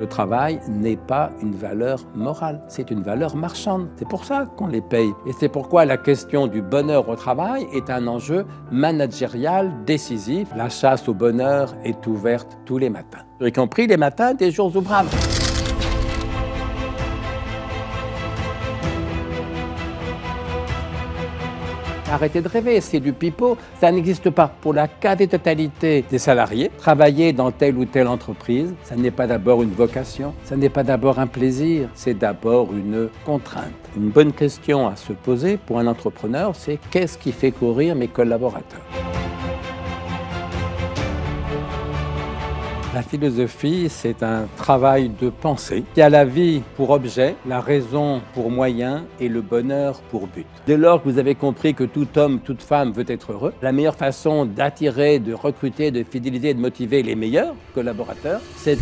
Le travail n'est pas une valeur morale, c'est une valeur marchande. C'est pour ça qu'on les paye. Et c'est pourquoi la question du bonheur au travail est un enjeu managérial décisif. La chasse au bonheur est ouverte tous les matins, y compris les matins des jours ouvrables. Arrêtez de rêver, c'est du pipeau, ça n'existe pas. Pour la quasi-totalité des salariés, travailler dans telle ou telle entreprise, ça n'est pas d'abord une vocation, ça n'est pas d'abord un plaisir, c'est d'abord une contrainte. Une bonne question à se poser pour un entrepreneur, c'est qu'est-ce qui fait courir mes collaborateurs ? La philosophie, c'est un travail de pensée qui a la vie pour objet, la raison pour moyen et le bonheur pour but. Dès lors que vous avez compris que tout homme, toute femme veut être heureux, la meilleure façon d'attirer, de recruter, de fidéliser et de motiver les meilleurs collaborateurs, c'est...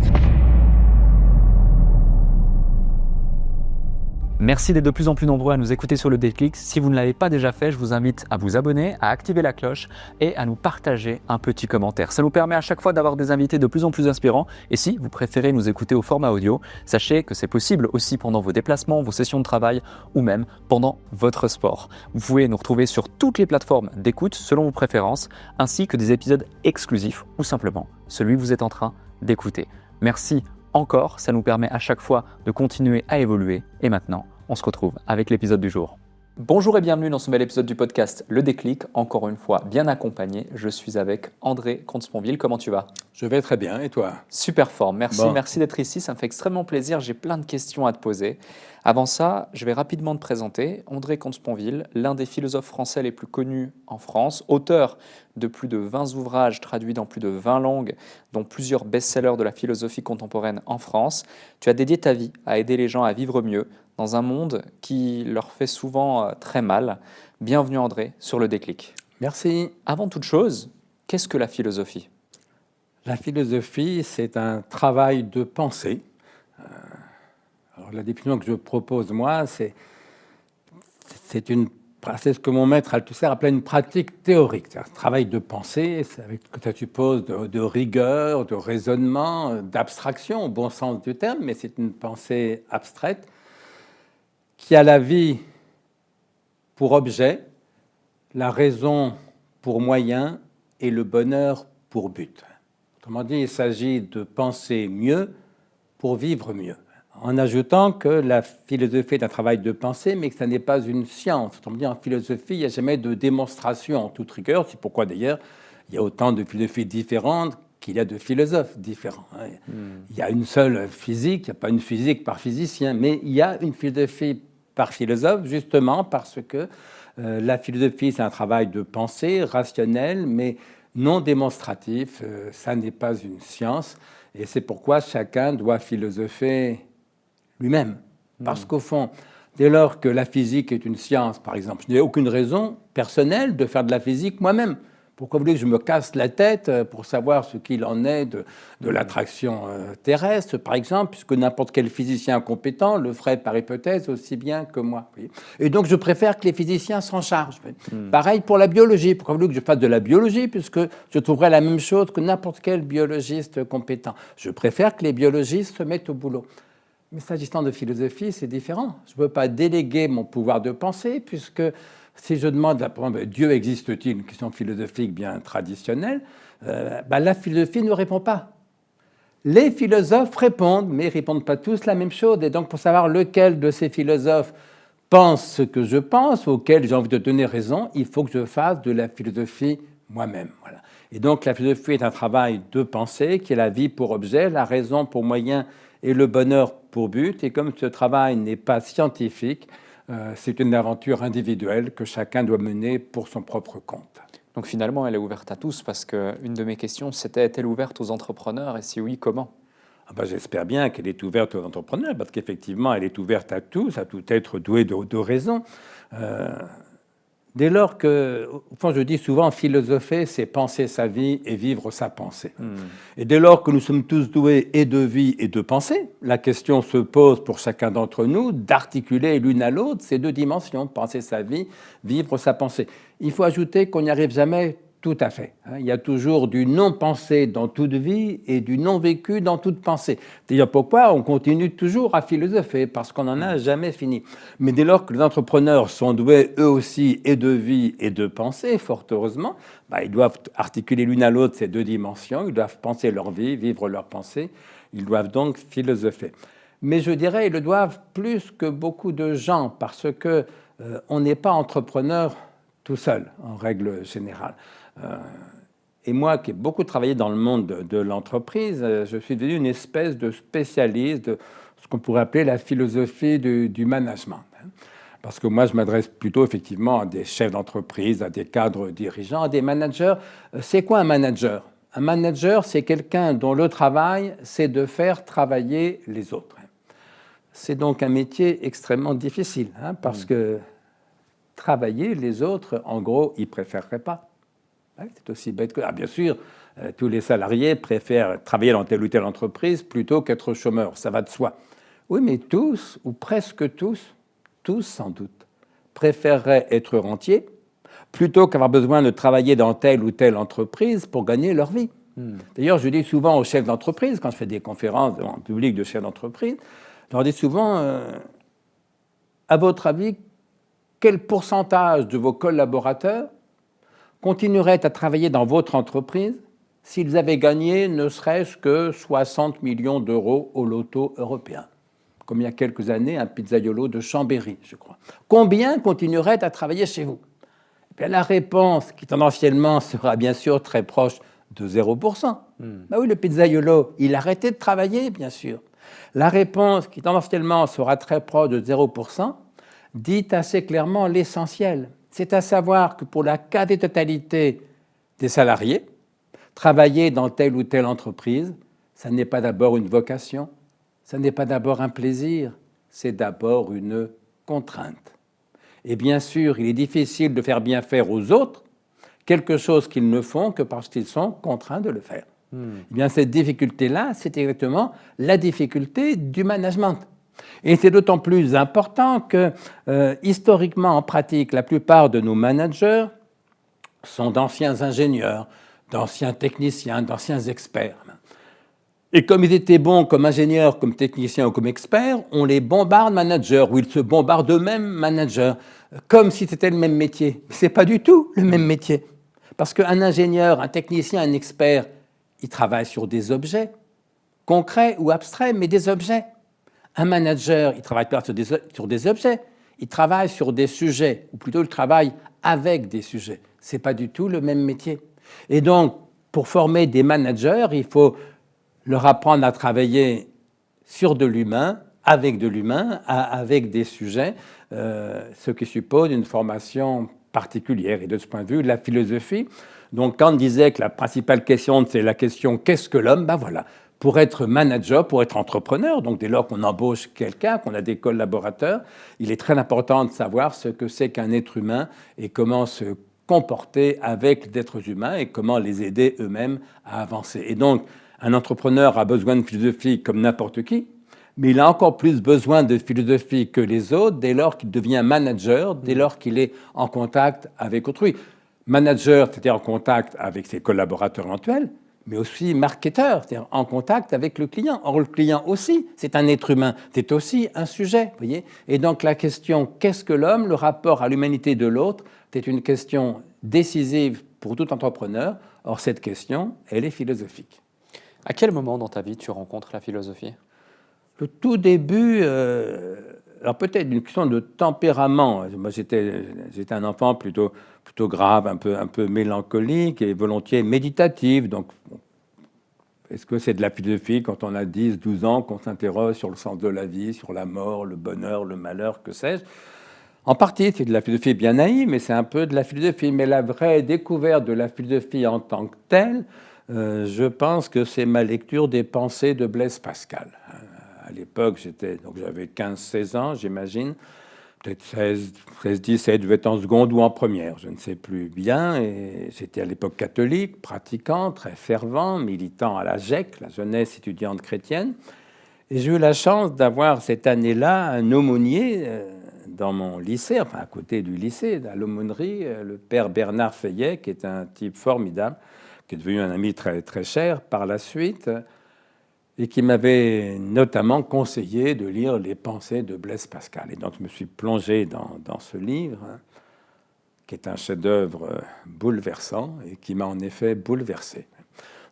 Merci d'être de plus en plus nombreux à nous écouter sur Le Déclic. Si vous ne l'avez pas déjà fait, je vous invite à vous abonner, à activer la cloche et à nous partager un petit commentaire. Ça nous permet à chaque fois d'avoir des invités de plus en plus inspirants. Et si vous préférez nous écouter au format audio, sachez que c'est possible aussi pendant vos déplacements, vos sessions de travail ou même pendant votre sport. Vous pouvez nous retrouver sur toutes les plateformes d'écoute selon vos préférences, ainsi que des épisodes exclusifs ou simplement celui que vous êtes en train d'écouter. Merci encore, ça nous permet à chaque fois de continuer à évoluer. Et maintenant, on se retrouve avec l'épisode du jour. Bonjour et bienvenue dans ce nouvel épisode du podcast Le Déclic. Encore une fois, bien accompagné, je suis avec André Comte-Sponville. Comment tu vas ? Je vais très bien, et toi ? Super forme, merci, Bon. Merci d'être ici, ça me fait extrêmement plaisir, j'ai plein de questions à te poser. Avant ça, je vais rapidement te présenter André Comte-Sponville, l'un des philosophes français les plus connus en France, auteur de plus de 20 ouvrages traduits dans plus de 20 langues, dont plusieurs best-sellers de la philosophie contemporaine en France. Tu as dédié ta vie à aider les gens à vivre mieux dans un monde qui leur fait souvent très mal. Bienvenue André sur Le Déclic. Merci. Avant toute chose, qu'est-ce que la philosophie ? La philosophie, c'est un travail de pensée. Alors, la définition que je propose, moi, c'est ce que mon maître Althusser appelait une pratique théorique. C'est un travail de pensée, c'est avec ce que ça suppose de rigueur, de raisonnement, d'abstraction, au bon sens du terme, mais c'est une pensée abstraite qui a la vie pour objet, la raison pour moyen et le bonheur pour but. Autrement dit, il s'agit de penser mieux pour vivre mieux. En ajoutant que la philosophie est un travail de pensée, mais que ça n'est pas une science. Autrement dit, en philosophie, il n'y a jamais de démonstration en toute rigueur. C'est pourquoi, d'ailleurs, il y a autant de philosophies différentes qu'il y a de philosophes différents. Il y a une seule physique, il n'y a pas une physique par physicien, mais il y a une philosophie par philosophe, justement parce que la philosophie, c'est un travail de pensée rationnel, mais non démonstratif. Ça n'est pas une science. Et c'est pourquoi chacun doit philosopher lui-même. Parce qu'au fond, dès lors que la physique est une science, par exemple, je n'ai aucune raison personnelle de faire de la physique moi-même. Pourquoi voulez-vous que je me casse la tête pour savoir ce qu'il en est de l'attraction terrestre, par exemple, puisque n'importe quel physicien compétent le ferait par hypothèse aussi bien que moi. Et donc, je préfère que les physiciens s'en chargent. Pareil pour la biologie. Pourquoi voulez-vous que je fasse de la biologie, puisque je trouverais la même chose que n'importe quel biologiste compétent. Je préfère que les biologistes se mettent au boulot. Mais s'agissant de philosophie, c'est différent. Je ne peux pas déléguer mon pouvoir de pensée, puisque si je demande, par exemple, Dieu existe-t-il, une question philosophique bien traditionnelle, la philosophie ne répond pas. Les philosophes répondent, mais ils ne répondent pas tous la même chose. Et donc, pour savoir lequel de ces philosophes pense ce que je pense, auquel j'ai envie de donner raison, il faut que je fasse de la philosophie moi-même. Voilà. Et donc, la philosophie est un travail de pensée qui a la vie pour objet, la raison pour moyen et le bonheur pour but. Et comme ce travail n'est pas scientifique, c'est une aventure individuelle que chacun doit mener pour son propre compte. Donc finalement, elle est ouverte à tous parce qu'une de mes questions, c'était est-elle ouverte aux entrepreneurs et si oui, comment ? J'espère bien qu'elle est ouverte aux entrepreneurs parce qu'effectivement, elle est ouverte à tous, à tout être doué de raison. Dès lors que, au fond, je dis souvent, philosopher, c'est penser sa vie et vivre sa pensée. Et dès lors que nous sommes tous doués et de vie et de pensée, la question se pose pour chacun d'entre nous d'articuler l'une à l'autre ces deux dimensions, penser sa vie, vivre sa pensée. Il faut ajouter qu'on n'y arrive jamais Tout à fait. Il y a toujours du non-pensé dans toute vie et du non-vécu dans toute pensée. D'ailleurs, pourquoi on continue toujours à philosopher? Parce qu'on n'en a jamais fini. Mais dès lors que les entrepreneurs sont doués, eux aussi, et de vie et de pensée, fort heureusement, ils doivent articuler l'une à l'autre ces deux dimensions. Ils doivent penser leur vie, vivre leur pensée. Ils doivent donc philosopher. Mais je dirais, ils le doivent plus que beaucoup de gens, parce que on n'est pas entrepreneur tout seul, en règle générale. Et moi, qui ai beaucoup travaillé dans le monde de l'entreprise, je suis devenu une espèce de spécialiste de ce qu'on pourrait appeler la philosophie du management. Parce que moi, je m'adresse plutôt effectivement à des chefs d'entreprise, à des cadres dirigeants, à des managers. C'est quoi un manager? Un manager, c'est quelqu'un dont le travail, c'est de faire travailler les autres. C'est donc un métier extrêmement difficile, parce que travailler les autres, en gros, ils ne préféreraient pas. C'est aussi bête que... bien sûr, tous les salariés préfèrent travailler dans telle ou telle entreprise plutôt qu'être chômeurs, ça va de soi. Oui, mais tous, ou presque tous sans doute, préféreraient être rentiers plutôt qu'avoir besoin de travailler dans telle ou telle entreprise pour gagner leur vie. D'ailleurs, je dis souvent aux chefs d'entreprise, quand je fais des conférences en public de chefs d'entreprise, je leur dis souvent, à votre avis, quel pourcentage de vos collaborateurs continueraient à travailler dans votre entreprise s'ils avaient gagné ne serait-ce que 60 millions d'euros au loto européen, comme il y a quelques années, un pizzaiolo de Chambéry, je crois. Combien continueraient à travailler chez vous? Bien, la réponse, qui tendanciellement sera bien sûr très proche de 0%. Oui, le pizzaiolo, il arrêtait de travailler, bien sûr. La réponse, qui tendanciellement sera très proche de 0%, dit assez clairement l'essentiel. C'est à savoir que pour la quasi-totalité des salariés, travailler dans telle ou telle entreprise, ça n'est pas d'abord une vocation, ça n'est pas d'abord un plaisir, c'est d'abord une contrainte. Et bien sûr, il est difficile de faire bien faire aux autres quelque chose qu'ils ne font que parce qu'ils sont contraints de le faire. Eh bien, cette difficulté-là, c'est exactement la difficulté du management. Et c'est d'autant plus important que, historiquement, en pratique, la plupart de nos managers sont d'anciens ingénieurs, d'anciens techniciens, d'anciens experts. Et comme ils étaient bons comme ingénieurs, comme techniciens ou comme experts, on les bombarde managers, ou ils se bombardent eux-mêmes managers, comme si c'était le même métier. Mais ce n'est pas du tout le même métier. Parce qu'un ingénieur, un technicien, un expert, il travaille sur des objets, concrets ou abstraits, mais des objets. Un manager, il ne travaille pas sur des objets, il travaille sur des sujets, ou plutôt il travaille avec des sujets. Ce n'est pas du tout le même métier. Et donc, pour former des managers, il faut leur apprendre à travailler sur de l'humain, avec des sujets, ce qui suppose une formation particulière. Et de ce point de vue, la philosophie, donc Kant disait que la principale question, c'est la question « qu'est-ce que l'homme ?» Voilà. Pour être manager, pour être entrepreneur, donc dès lors qu'on embauche quelqu'un, qu'on a des collaborateurs, il est très important de savoir ce que c'est qu'un être humain et comment se comporter avec d'êtres humains et comment les aider eux-mêmes à avancer. Et donc, un entrepreneur a besoin de philosophie comme n'importe qui, mais il a encore plus besoin de philosophie que les autres dès lors qu'il devient manager, dès lors qu'il est en contact avec autrui. Manager, c'est-à-dire en contact avec ses collaborateurs éventuels, mais aussi marketeur, c'est-à-dire en contact avec le client. Or, le client aussi, c'est un être humain, c'est aussi un sujet, vous voyez. Et donc, la question « qu'est-ce que l'homme ?» le rapport à l'humanité de l'autre, c'est une question décisive pour tout entrepreneur. Or, cette question, elle est philosophique. À quel moment dans ta vie tu rencontres la philosophie? Le tout début, alors peut-être une question de tempérament. Moi, j'étais un enfant plutôt grave, un peu mélancolique et volontiers méditatif. Donc, est-ce que c'est de la philosophie quand on a 10, 12 ans, qu'on s'interroge sur le sens de la vie, sur la mort, le bonheur, le malheur, que sais-je? En partie, c'est de la philosophie bien naïve, mais c'est un peu de la philosophie. Mais la vraie découverte de la philosophie en tant que telle, je pense que c'est ma lecture des Pensées de Blaise Pascal. À l'époque, j'avais 15-16 ans, j'imagine. Peut-être 16-17, je devais être en seconde ou en première, je ne sais plus bien. Et j'étais à l'époque catholique, pratiquant, très fervent, militant à la JEC, la jeunesse étudiante chrétienne. Et j'ai eu la chance d'avoir cette année-là un aumônier dans mon lycée, enfin à côté du lycée, à l'aumônerie, le père Bernard Fayet, qui est un type formidable, qui est devenu un ami très, très cher par la suite, et qui m'avait notamment conseillé de lire Les Pensées de Blaise Pascal. Et donc je me suis plongé dans ce livre, qui est un chef-d'œuvre bouleversant, et qui m'a en effet bouleversé.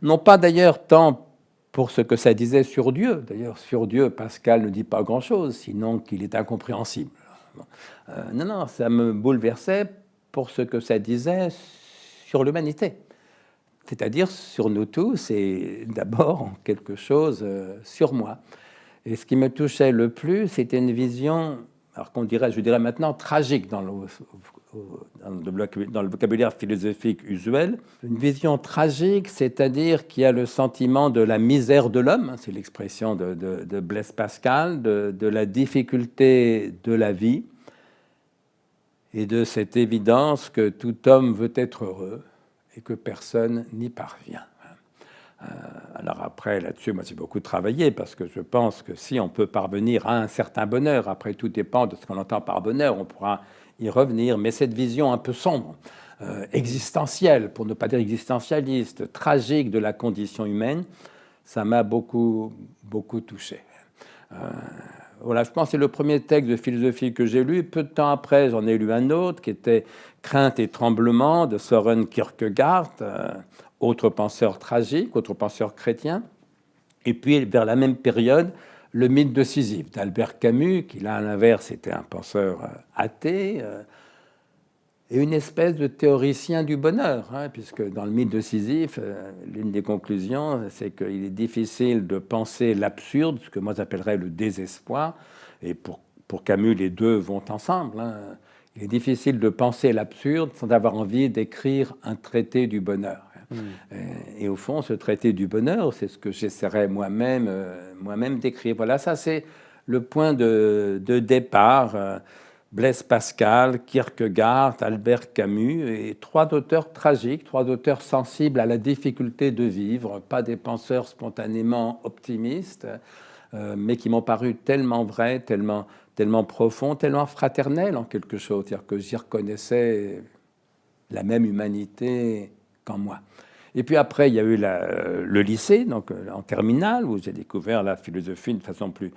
Non pas d'ailleurs tant pour ce que ça disait sur Dieu. D'ailleurs, sur Dieu, Pascal ne dit pas grand-chose, sinon qu'il est incompréhensible. Non, ça me bouleversait pour ce que ça disait sur l'humanité. C'est-à-dire sur nous tous, et d'abord quelque chose sur moi. Et ce qui me touchait le plus, c'était une vision, alors je dirais maintenant, tragique dans le vocabulaire philosophique usuel. Une vision tragique, c'est-à-dire qu'il y a le sentiment de la misère de l'homme, c'est l'expression de Blaise Pascal, de la difficulté de la vie, et de cette évidence que tout homme veut être heureux et que personne n'y parvient. Alors après, là-dessus, moi, j'ai beaucoup travaillé parce que je pense que si on peut parvenir à un certain bonheur, après tout dépend de ce qu'on entend par bonheur, on pourra y revenir, mais cette vision un peu sombre, existentielle, pour ne pas dire existentialiste, tragique de la condition humaine, ça m'a beaucoup, beaucoup touché. Voilà, je pense que c'est le premier texte de philosophie que j'ai lu. Peu de temps après, j'en ai lu un autre qui était Crainte et tremblement de Søren Kierkegaard, autre penseur tragique, autre penseur chrétien. Et puis, vers la même période, Le mythe de Sisyphe d'Albert Camus, qui là, à l'inverse, était un penseur athée, et une espèce de théoricien du bonheur, puisque dans le mythe de Sisyphe, l'une des conclusions, c'est qu'il est difficile de penser l'absurde, ce que moi j'appellerais le désespoir, et pour Camus, les deux vont ensemble. Il est difficile de penser l'absurde sans avoir envie d'écrire un traité du bonheur. Et au fond, ce traité du bonheur, c'est ce que j'essaierai moi-même d'écrire. Voilà, ça c'est le point de départ. Blaise Pascal, Kierkegaard, Albert Camus, et trois auteurs tragiques, trois auteurs sensibles à la difficulté de vivre, pas des penseurs spontanément optimistes, mais qui m'ont paru tellement vrais, tellement profonds, tellement fraternels en quelque chose, c'est-à-dire que j'y reconnaissais la même humanité qu'en moi. Et puis après, il y a eu le lycée, donc en terminale, où j'ai découvert la philosophie de façon plus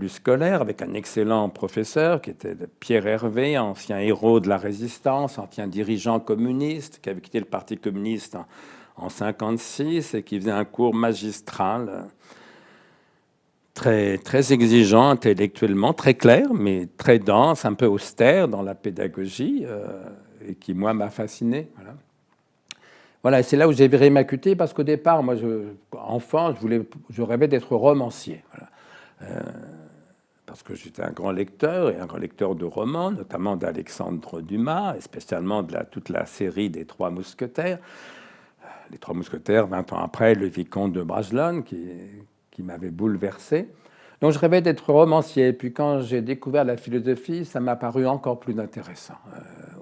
scolaire, avec un excellent professeur qui était Pierre Hervé, ancien héros de la résistance, ancien dirigeant communiste, qui avait quitté le Parti communiste en 1956 et qui faisait un cours magistral, très, très exigeant intellectuellement, très clair, mais très dense, un peu austère dans la pédagogie, et qui, moi, m'a fasciné. Voilà, et c'est là où j'ai viré ma cutie, parce qu'au départ, moi, enfant, je rêvais d'être romancier. Parce que j'étais un grand lecteur, et un grand lecteur de romans, notamment d'Alexandre Dumas, et spécialement de toute la série des Trois Mousquetaires. Les Trois Mousquetaires, 20 ans après, le Vicomte de Bragelonne, qui m'avait bouleversé. Donc je rêvais d'être romancier, et puis quand j'ai découvert la philosophie, ça m'a paru encore plus intéressant.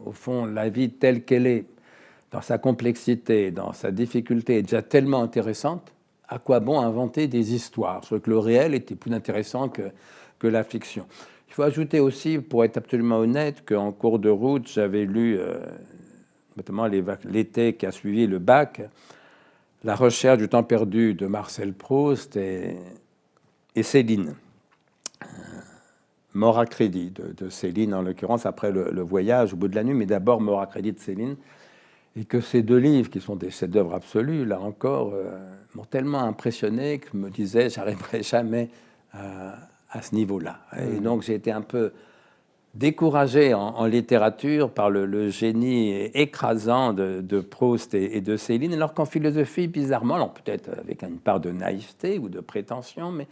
Au fond, la vie telle qu'elle est, dans sa complexité, dans sa difficulté, est déjà tellement intéressante. À quoi bon inventer des histoires? Je trouvais que le réel était plus intéressant que la fiction. Il faut ajouter aussi, pour être absolument honnête, qu'en cours de route, j'avais lu, notamment l'été qui a suivi le bac, La recherche du temps perdu de Marcel Proust et Céline. Mort à crédit de Céline, en l'occurrence, après le voyage au bout de la nuit, mais d'abord Mort à crédit de Céline. Et que ces deux livres, qui sont des chefs-d'œuvre absolus, là encore, m'ont tellement impressionné que je me disais, j'arriverai jamais à ce niveau-là. Et donc j'ai été un peu découragé en littérature par le génie écrasant de Proust et de Céline, alors qu'en philosophie, bizarrement, alors peut-être avec une part de naïveté ou de prétention, mais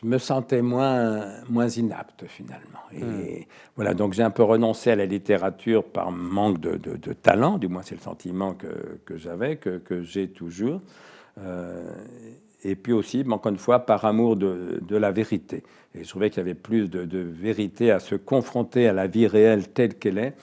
je me sentais moins inapte finalement. Et voilà, donc j'ai un peu renoncé à la littérature par manque de talent, du moins c'est le sentiment que j'avais, que j'ai toujours. Et puis aussi, encore une fois, par amour de la vérité. Et je trouvais qu'il y avait plus de vérité à se confronter à la vie réelle telle qu'elle est,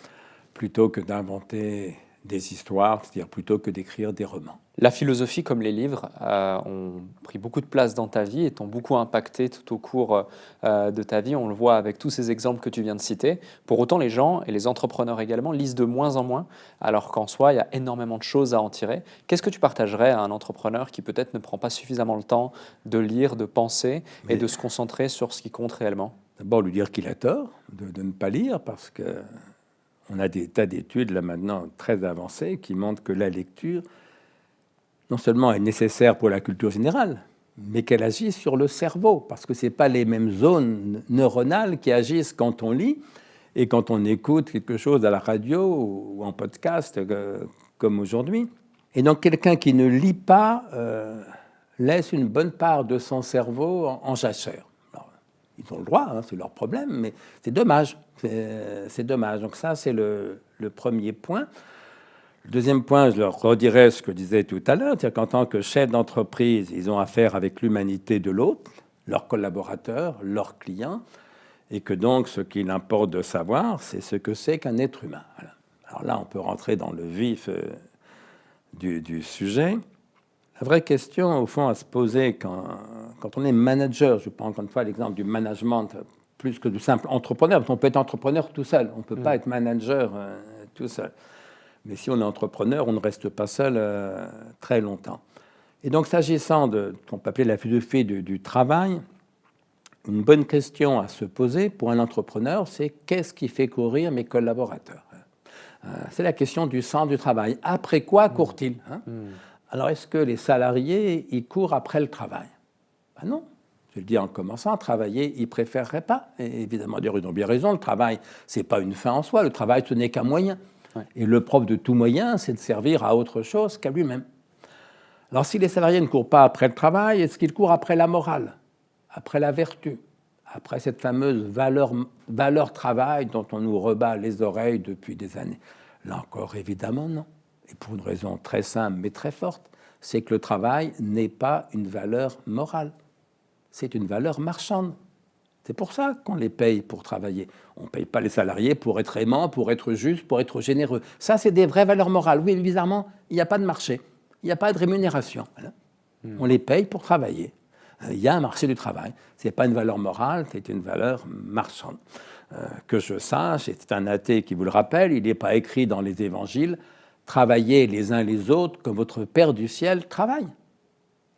plutôt que d'inventer des histoires, c'est-à-dire plutôt que d'écrire des romans. La philosophie comme les livres ont pris beaucoup de place dans ta vie et t'ont beaucoup impacté tout au cours de ta vie. On le voit avec tous ces exemples que tu viens de citer. Pour autant, les gens et les entrepreneurs également lisent de moins en moins, alors qu'en soi, il y a énormément de choses à en tirer. Qu'est-ce que tu partagerais à un entrepreneur qui peut-être ne prend pas suffisamment le temps de lire, de penser et de se concentrer sur ce qui compte réellement? D'abord, lui dire qu'il a tort de ne pas lire, parce qu'on a des tas d'études là maintenant très avancées qui montrent que la lecture non seulement est nécessaire pour la culture générale, mais qu'elle agit sur le cerveau, parce que ce n'est pas les mêmes zones neuronales qui agissent quand on lit et quand on écoute quelque chose à la radio ou en podcast, comme aujourd'hui. Et donc quelqu'un qui ne lit pas laisse une bonne part de son cerveau en jachère. Alors, ils ont le droit, hein, c'est leur problème, mais c'est dommage. C'est dommage. Donc ça, c'est le premier point. Le deuxième point, je leur redirai ce que je disais tout à l'heure, c'est-à-dire qu'en tant que chef d'entreprise, ils ont affaire avec l'humanité de l'autre, leurs collaborateurs, leurs clients, et que donc ce qu'il importe de savoir, c'est ce que c'est qu'un être humain. Voilà. Alors là, on peut rentrer dans le vif du sujet. La vraie question, au fond, à se poser quand on est manager, je prends encore une fois l'exemple du management, plus que du simple entrepreneur, parce qu'on peut être entrepreneur tout seul, on ne peut pas être manager tout seul. Mais si on est entrepreneur, on ne reste pas seul très longtemps. Et donc, s'agissant de ce qu'on peut appeler la philosophie du travail, une bonne question à se poser pour un entrepreneur, c'est qu'est-ce qui fait courir mes collaborateurs? C'est la question du sens du travail. Après quoi courent-ils? Alors, est-ce que les salariés, ils courent après le travail? Ben non. Je le dis en commençant, travailler, ils ne préféreraient pas. Et évidemment, ils ont bien raison, le travail, ce n'est pas une fin en soi, le travail, ce n'est qu'un moyen. Ouais. Et le propre de tout moyen, c'est de servir à autre chose qu'à lui-même. Alors, si les salariés ne courent pas après le travail, est-ce qu'ils courent après la morale, après la vertu, après cette fameuse valeur travail dont on nous rebat les oreilles depuis des années? Là encore, évidemment, non. Et pour une raison très simple mais très forte, c'est que le travail n'est pas une valeur morale, c'est une valeur marchande. C'est pour ça qu'on les paye pour travailler. On ne paye pas les salariés pour être aimants, pour être justes, pour être généreux. Ça, c'est des vraies valeurs morales. Oui, bizarrement, il n'y a pas de marché, il n'y a pas de rémunération. Voilà. On les paye pour travailler. Il y a un marché du travail. Ce n'est pas une valeur morale, c'est une valeur marchande. Que je sache, et c'est un athée qui vous le rappelle, il n'est pas écrit dans les évangiles « Travaillez les uns les autres comme votre Père du ciel travaille ».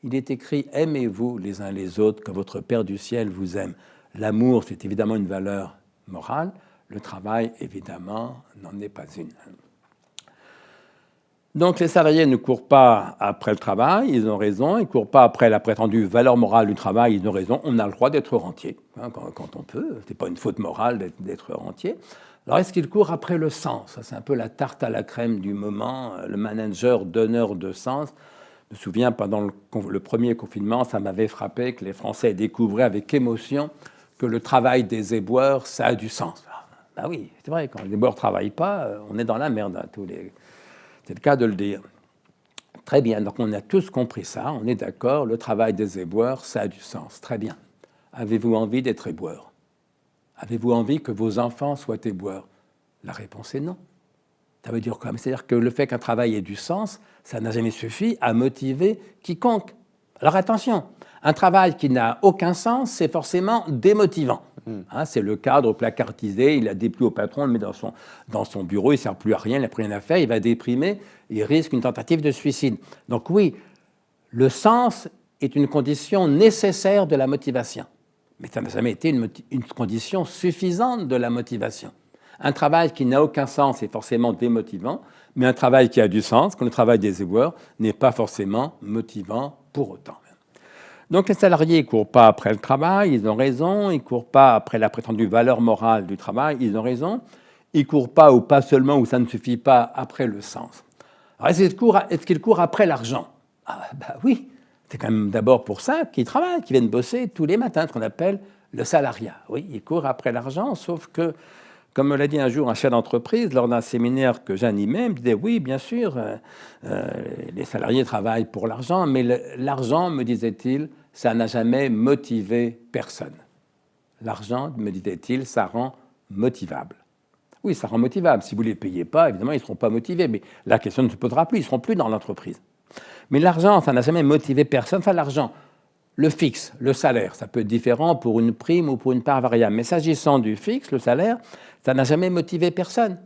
Il est écrit « Aimez-vous les uns les autres comme votre Père du ciel vous aime ». L'amour, c'est évidemment une valeur morale. Le travail, évidemment, n'en est pas une. Donc, les salariés ne courent pas après le travail, ils ont raison. Ils ne courent pas après la prétendue valeur morale du travail, ils ont raison. On a le droit d'être rentier, hein, quand on peut. Ce n'est pas une faute morale d'être rentier. Alors, est-ce qu'ils courent après le sens? C'est un peu la tarte à la crème du moment, le manager donneur de sens. Je me souviens, pendant le premier confinement, ça m'avait frappé que les Français découvraient avec émotion que le travail des éboueurs, ça a du sens. Ben oui, c'est vrai, quand les éboueurs ne travaillent pas, on est dans la merde. C'est le cas de le dire. Très bien, donc on a tous compris ça, on est d'accord, le travail des éboueurs, ça a du sens. Très bien. Avez-vous envie d'être éboueur? Avez-vous envie que vos enfants soient éboueurs? La réponse est non. Ça veut dire quoi? C'est-à-dire que le fait qu'un travail ait du sens, ça n'a jamais suffi à motiver quiconque. Alors attention, un travail qui n'a aucun sens, c'est forcément démotivant. Hein, c'est le cadre placardisé, il a déplu au patron, il le met dans son bureau, il ne sert plus à rien, il n'a plus rien à faire, il va déprimer, il risque une tentative de suicide. Donc oui, le sens est une condition nécessaire de la motivation. Mais ça n'a jamais été une condition suffisante de la motivation. Un travail qui n'a aucun sens est forcément démotivant, mais un travail qui a du sens, comme le travail des éboueurs, n'est pas forcément motivant pour autant. Donc les salariés ne courent pas après le travail, ils ont raison, ils ne courent pas après la prétendue valeur morale du travail, ils ont raison, ils ne courent pas, ou pas seulement, ou ça ne suffit pas, après le sens. Alors est-ce qu'ils courent après l'argent? Oui, c'est quand même d'abord pour ça qu'ils travaillent, qu'ils viennent bosser tous les matins, ce qu'on appelle le salariat. Oui, ils courent après l'argent, sauf que, comme me l'a dit un jour un chef d'entreprise, lors d'un séminaire que j'animais, il me disait « Oui, bien sûr, les salariés travaillent pour l'argent, mais l'argent, me disait-il, ça n'a jamais motivé personne. L'argent, me disait-il, ça rend motivable. » Oui, ça rend motivable. Si vous ne les payez pas, évidemment, ils ne seront pas motivés. Mais la question ne se posera plus, ils ne seront plus dans l'entreprise. Mais l'argent, ça n'a jamais motivé personne. Enfin, l'argent, le fixe, le salaire, ça peut être différent pour une prime ou pour une part variable. Mais s'agissant du fixe, le salaire, ça n'a jamais motivé personne.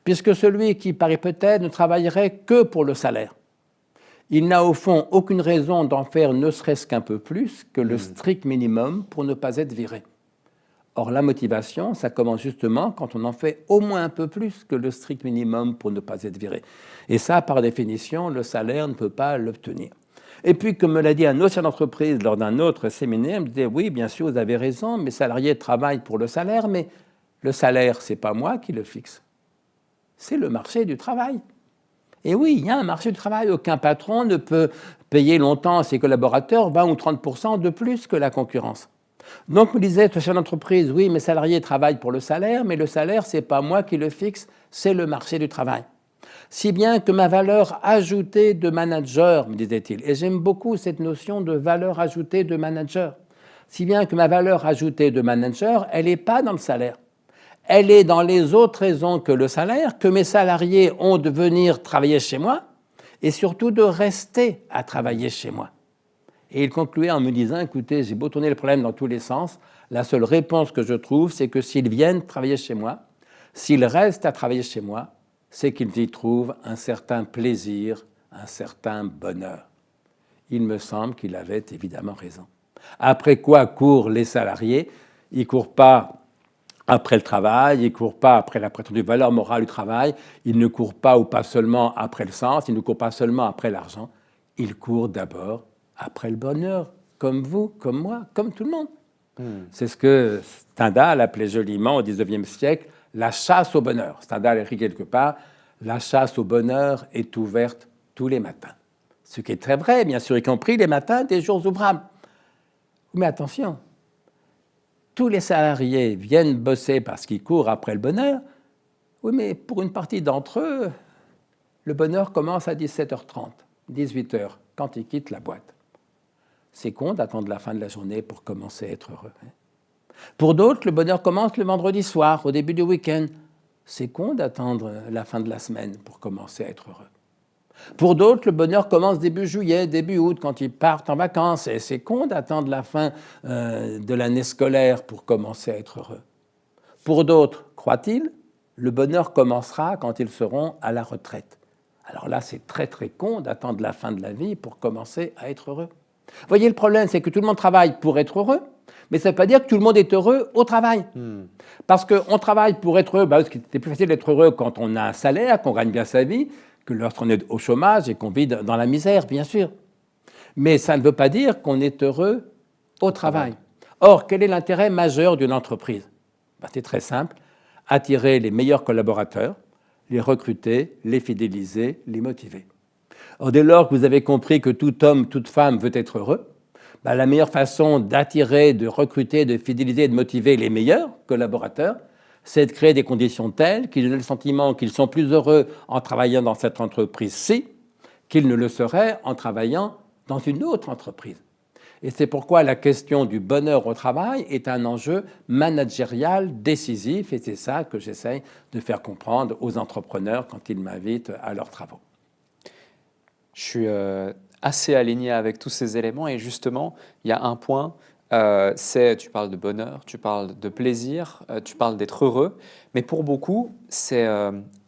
Puisque celui qui paraît peut-être ne travaillerait que pour le salaire. Il n'a au fond aucune raison d'en faire ne serait-ce qu'un peu plus que le strict minimum pour ne pas être viré. Or, la motivation, ça commence justement quand on en fait au moins un peu plus que le strict minimum pour ne pas être viré. Et ça, par définition, le salaire ne peut pas l'obtenir. Et puis, comme me l'a dit un autre chef d'entreprise lors d'un autre séminaire, il me disait, oui, bien sûr, vous avez raison, mes salariés travaillent pour le salaire, mais le salaire, ce n'est pas moi qui le fixe. C'est le marché du travail. Et oui, il y a un marché du travail. Aucun patron ne peut payer longtemps à ses collaborateurs 20 ou 30% de plus que la concurrence. Donc, me disait ce chef d'entreprise, oui, mes salariés travaillent pour le salaire, mais le salaire, ce n'est pas moi qui le fixe, c'est le marché du travail. Si bien que ma valeur ajoutée de manager, me disait-il, et j'aime beaucoup cette notion de valeur ajoutée de manager, si bien que ma valeur ajoutée de manager, elle n'est pas dans le salaire. Elle est dans les autres raisons que le salaire, que mes salariés ont de venir travailler chez moi et surtout de rester à travailler chez moi. Et il concluait en me disant, écoutez, j'ai beau tourner le problème dans tous les sens, la seule réponse que je trouve, c'est que s'ils viennent travailler chez moi, s'ils restent à travailler chez moi, c'est qu'ils y trouvent un certain plaisir, un certain bonheur. Il me semble qu'il avait évidemment raison. Après quoi courent les salariés? Ils ne courent pas après le travail, ils ne courent pas après la prétendue valeur morale du travail, ils ne courent pas ou pas seulement après le sens, ils ne courent pas seulement après l'argent, ils courent d'abord après le bonheur, comme vous, comme moi, comme tout le monde. C'est ce que Stendhal appelait joliment au XIXe siècle la chasse au bonheur. Stendhal écrit quelque part, la chasse au bonheur est ouverte tous les matins. Ce qui est très vrai, bien sûr, y compris les matins des jours ouvrables. Mais attention, tous les salariés viennent bosser parce qu'ils courent après le bonheur. Oui, mais pour une partie d'entre eux, le bonheur commence à 17h30, 18h, quand ils quittent la boîte. C'est con d'attendre la fin de la journée pour commencer à être heureux. Pour d'autres, le bonheur commence le vendredi soir, au début du week-end. C'est con d'attendre la fin de la semaine pour commencer à être heureux. Pour d'autres, le bonheur commence début juillet, début août, quand ils partent en vacances. Et c'est con d'attendre la fin de l'année scolaire pour commencer à être heureux. Pour d'autres, croit-il, le bonheur commencera quand ils seront à la retraite. Alors là, c'est très très con d'attendre la fin de la vie pour commencer à être heureux. Vous voyez, le problème, c'est que tout le monde travaille pour être heureux, mais ça ne veut pas dire que tout le monde est heureux au travail. Parce qu'on travaille pour être heureux, parce que c'est plus facile d'être heureux quand on a un salaire, qu'on gagne bien sa vie, que lorsqu'on est au chômage et qu'on vit dans la misère, bien sûr. Mais ça ne veut pas dire qu'on est heureux au travail. Or, quel est l'intérêt majeur d'une entreprise? C'est très simple, attirer les meilleurs collaborateurs, les recruter, les fidéliser, les motiver. Or, dès lors que vous avez compris que tout homme, toute femme veut être heureux, la meilleure façon d'attirer, de recruter, de fidéliser et de motiver les meilleurs collaborateurs, c'est de créer des conditions telles qu'ils aient le sentiment qu'ils sont plus heureux en travaillant dans cette entreprise-ci qu'ils ne le seraient en travaillant dans une autre entreprise. Et c'est pourquoi la question du bonheur au travail est un enjeu managérial décisif, et c'est ça que j'essaye de faire comprendre aux entrepreneurs quand ils m'invitent à leurs travaux. Je suis assez aligné avec tous ces éléments et justement, il y a un point, tu parles de bonheur, tu parles de plaisir, tu parles d'être heureux, mais pour beaucoup, c'est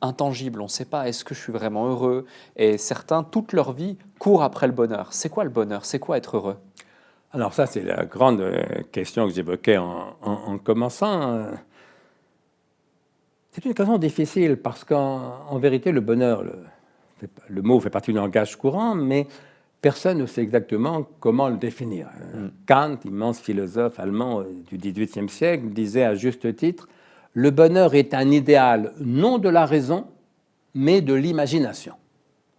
intangible. On ne sait pas, est-ce que je suis vraiment heureux? Et certains, toute leur vie, courent après le bonheur. C'est quoi le bonheur? C'est quoi être heureux? Alors ça, c'est la grande question que j'évoquais en commençant. C'est une question difficile parce qu'en vérité, le bonheur, le mot fait partie du langage courant, mais personne ne sait exactement comment le définir. Kant, immense philosophe allemand du XVIIIe siècle, disait à juste titre « Le bonheur est un idéal non de la raison, mais de l'imagination ».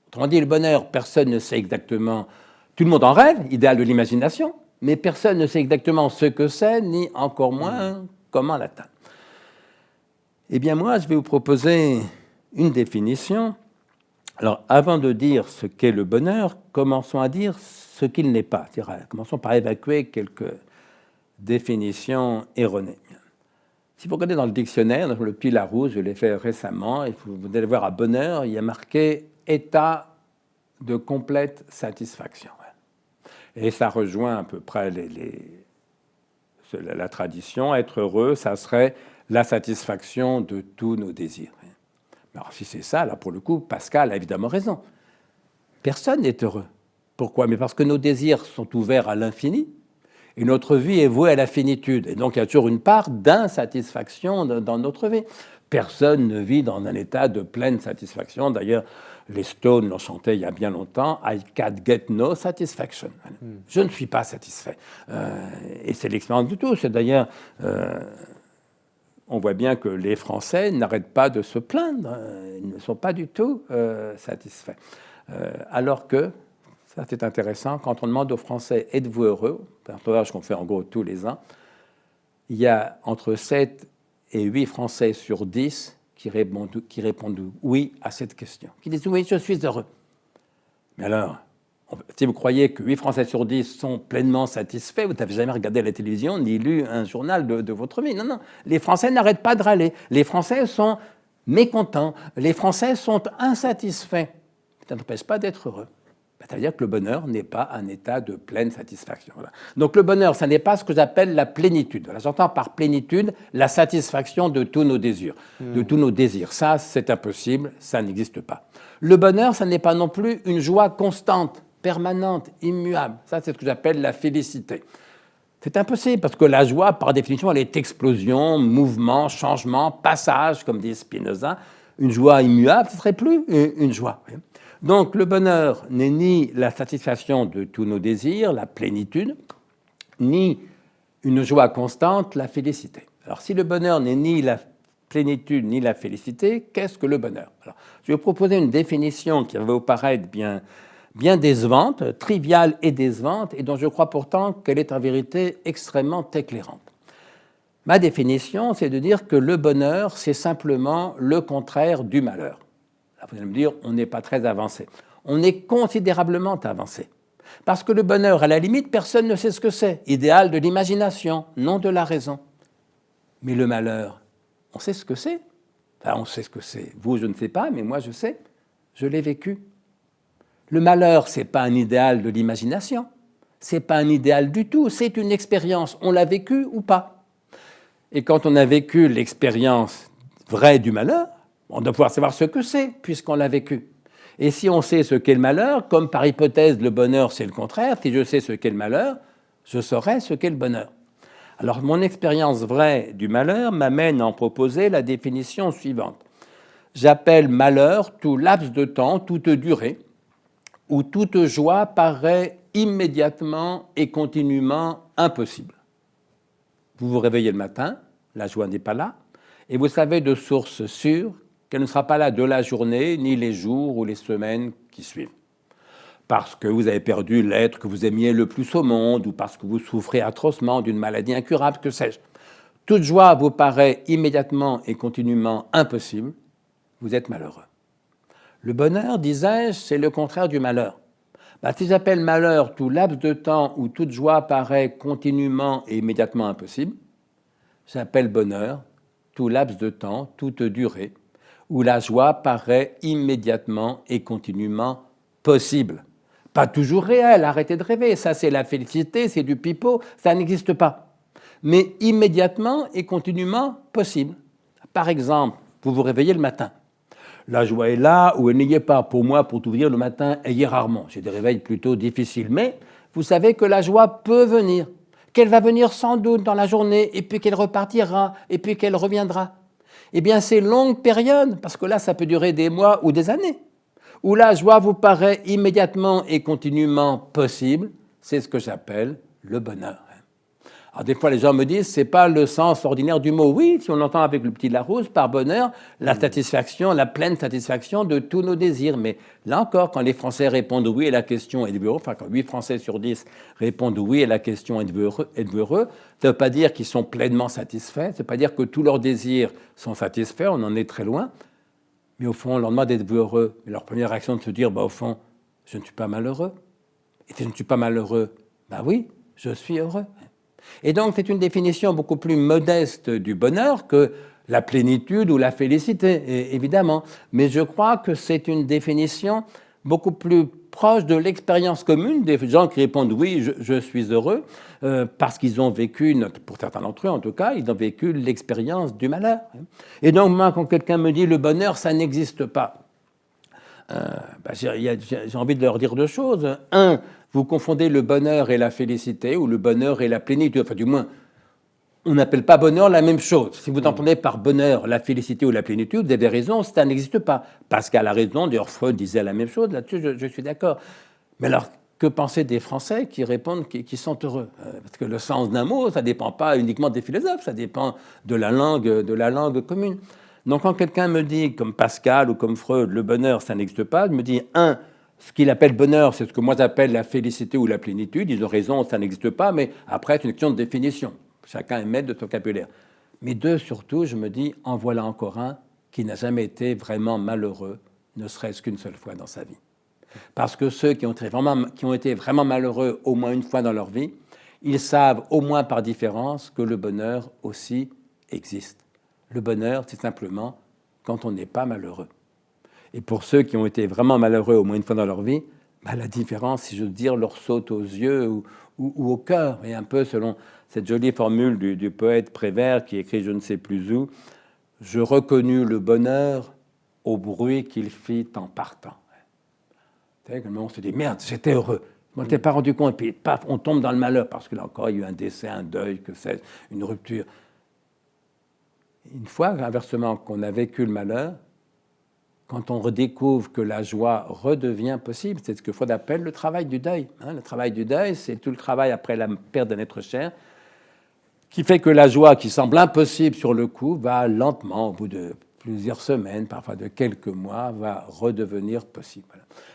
Autrement dit, le bonheur, personne ne sait exactement, tout le monde en rêve, idéal de l'imagination, mais personne ne sait exactement ce que c'est, ni encore moins comment l'atteindre. Eh bien moi, je vais vous proposer une définition. Alors, avant de dire ce qu'est le bonheur, commençons à dire ce qu'il n'est pas. Commençons par évacuer quelques définitions erronées. Si vous regardez dans le dictionnaire, dans le Petit Larousse, je l'ai fait récemment, et vous allez voir à bonheur, il y a marqué état de complète satisfaction. Et ça rejoint à peu près la tradition. Être heureux, ça serait la satisfaction de tous nos désirs. Alors si c'est ça, là pour le coup, Pascal a évidemment raison. Personne n'est heureux. Pourquoi? Mais parce que nos désirs sont ouverts à l'infini et notre vie est vouée à la finitude. Et donc il y a toujours une part d'insatisfaction dans notre vie. Personne ne vit dans un état de pleine satisfaction. D'ailleurs, les Stones l'ont chanté il y a bien longtemps, « I can't get no satisfaction ». Je ne suis pas satisfait. Et c'est l'expérience du tout. C'est d'ailleurs, on voit bien que les Français n'arrêtent pas de se plaindre. Ils ne sont pas du tout satisfaits. Alors que, ça c'est intéressant, quand on demande aux Français « Êtes-vous heureux ?», c'est un sondage qu'on fait en gros tous les ans, il y a entre 7 et 8 Français sur 10 qui répondent oui à cette question, qui disent oui, je suis heureux. Mais alors, si vous croyez que 8 Français sur 10 sont pleinement satisfaits, vous n'avez jamais regardé la télévision ni lu un journal de votre vie. Non, non, les Français n'arrêtent pas de râler. Les Français sont mécontents. Les Français sont insatisfaits. Ça n'empêche pas d'être heureux. Ça veut dire que le bonheur n'est pas un état de pleine satisfaction. Voilà. Donc le bonheur, ça n'est pas ce que j'appelle la plénitude. Voilà, j'entends par plénitude la satisfaction de tous nos désirs. De tous nos désirs. Ça, c'est impossible, ça n'existe pas. Le bonheur, ça n'est pas non plus une joie constante, permanente, immuable. Ça, c'est ce que j'appelle la félicité. C'est impossible, parce que la joie, par définition, elle est explosion, mouvement, changement, passage, comme dit Spinoza. Une joie immuable, ce ne serait plus une joie. Donc le bonheur n'est ni la satisfaction de tous nos désirs, la plénitude, ni une joie constante, la félicité. Alors si le bonheur n'est ni la plénitude ni la félicité, qu'est-ce que le bonheur? Alors, je vais vous proposer une définition qui va vous paraître bien décevante, triviale et décevante, et dont je crois pourtant qu'elle est en vérité extrêmement éclairante. Ma définition, c'est de dire que le bonheur, c'est simplement le contraire du malheur. Vous allez me dire, on n'est pas très avancé. On est considérablement avancé. Parce que le bonheur, à la limite, personne ne sait ce que c'est. Idéal de l'imagination, non de la raison. Mais le malheur, on sait ce que c'est. Enfin, on sait ce que c'est. Vous, je ne sais pas, mais moi, je sais. Je l'ai vécu. Le malheur, ce n'est pas un idéal de l'imagination. Ce n'est pas un idéal du tout. C'est une expérience. On l'a vécu ou pas. Et quand on a vécu l'expérience vraie du malheur, on doit pouvoir savoir ce que c'est, puisqu'on l'a vécu. Et si on sait ce qu'est le malheur, comme par hypothèse le bonheur c'est le contraire, si je sais ce qu'est le malheur, je saurai ce qu'est le bonheur. Alors mon expérience vraie du malheur m'amène à en proposer la définition suivante. J'appelle malheur tout laps de temps, toute durée, où toute joie paraît immédiatement et continuellement impossible. Vous vous réveillez le matin, la joie n'est pas là, et vous savez de source sûre qu'elle ne sera pas là de la journée, ni les jours ou les semaines qui suivent. Parce que vous avez perdu l'être que vous aimiez le plus au monde, ou parce que vous souffrez atrocement d'une maladie incurable, que sais-je. Toute joie vous paraît immédiatement et continuellement impossible, vous êtes malheureux. Le bonheur, disais-je, c'est le contraire du malheur. Si j'appelle malheur tout laps de temps où toute joie paraît continuellement et immédiatement impossible, j'appelle bonheur tout laps de temps, toute durée, où la joie paraît immédiatement et continuellement possible. Pas toujours réelle, arrêtez de rêver, ça c'est la félicité, c'est du pipeau, ça n'existe pas. Mais immédiatement et continuellement possible. Par exemple, vous vous réveillez le matin. La joie est là ou elle n'y est pas. Pour moi, pour tout dire, le matin, elle y est rarement. J'ai des réveils plutôt difficiles. Mais vous savez que la joie peut venir, qu'elle va venir sans doute dans la journée, et puis qu'elle repartira, et puis qu'elle reviendra. Eh bien, ces longues périodes, parce que là, ça peut durer des mois ou des années, où la joie vous paraît immédiatement et continuellement possible, c'est ce que j'appelle le bonheur. Alors, des fois, les gens me disent, c'est pas le sens ordinaire du mot. Oui, si on l'entend avec le petit Larousse, par bonheur, la satisfaction, la pleine satisfaction de tous nos désirs. Mais là encore, quand les Français répondent oui à la question êtes-vous heureux, enfin, quand 8 Français sur 10 répondent oui à la question êtes-vous heureux, ça ne veut pas dire qu'ils sont pleinement satisfaits, ça ne veut pas dire que tous leurs désirs sont satisfaits, on en est très loin. Mais au fond, on leur demande êtes-vous heureux. Et leur première réaction, de se dire, au fond, je ne suis pas malheureux. Et si je ne suis pas malheureux, oui, je suis heureux. Et donc, c'est une définition beaucoup plus modeste du bonheur que la plénitude ou la félicité, évidemment. Mais je crois que c'est une définition beaucoup plus proche de l'expérience commune des gens qui répondent oui, je suis heureux, parce qu'ils ont vécu, pour certains d'entre eux en tout cas, ils ont vécu l'expérience du malheur. Et donc moi, quand quelqu'un me dit le bonheur, ça n'existe pas, j'ai envie de leur dire deux choses. Un, vous confondez le bonheur et la félicité, ou le bonheur et la plénitude, enfin du moins, on n'appelle pas bonheur la même chose. Si vous entendez par bonheur la félicité ou la plénitude, vous avez raison, ça n'existe pas. Pascal a raison, d'ailleurs Freud disait la même chose, là-dessus je suis d'accord. Mais alors, que penser des Français qui répondent qu'ils sont heureux? Parce que le sens d'un mot, ça ne dépend pas uniquement des philosophes, ça dépend de la langue commune. Donc quand quelqu'un me dit, comme Pascal ou comme Freud, le bonheur, ça n'existe pas, je me dis, un, ce qu'il appelle bonheur, c'est ce que moi j'appelle la félicité ou la plénitude. Ils ont raison, ça n'existe pas, mais après, c'est une question de définition. Chacun est maître de son vocabulaire. Mais deux, surtout, je me dis, en voilà encore un qui n'a jamais été vraiment malheureux, ne serait-ce qu'une seule fois dans sa vie. Parce que ceux qui ont été vraiment malheureux au moins une fois dans leur vie, ils savent au moins par différence que le bonheur aussi existe. Le bonheur, c'est simplement quand on n'est pas malheureux. Et pour ceux qui ont été vraiment malheureux au moins une fois dans leur vie, la différence, si je veux dire, leur saute aux yeux ou au cœur. Et un peu selon cette jolie formule du poète Prévert qui écrit je ne sais plus où, « Je reconnus le bonheur au bruit qu'il fit en partant. » Vous savez, on se dit « Merde, j'étais heureux ». Je ne m'en étais pas rendu compte. Et puis, paf, on tombe dans le malheur parce que là encore, il y a eu un décès, un deuil, que c'est une rupture. Une fois, inversement, qu'on a vécu le malheur, quand on redécouvre que la joie redevient possible, c'est ce que Freud appelle le travail du deuil. Le travail du deuil, c'est tout le travail après la perte d'un être cher, qui fait que la joie qui semble impossible sur le coup va lentement, au bout de plusieurs semaines, parfois de quelques mois, va redevenir possible.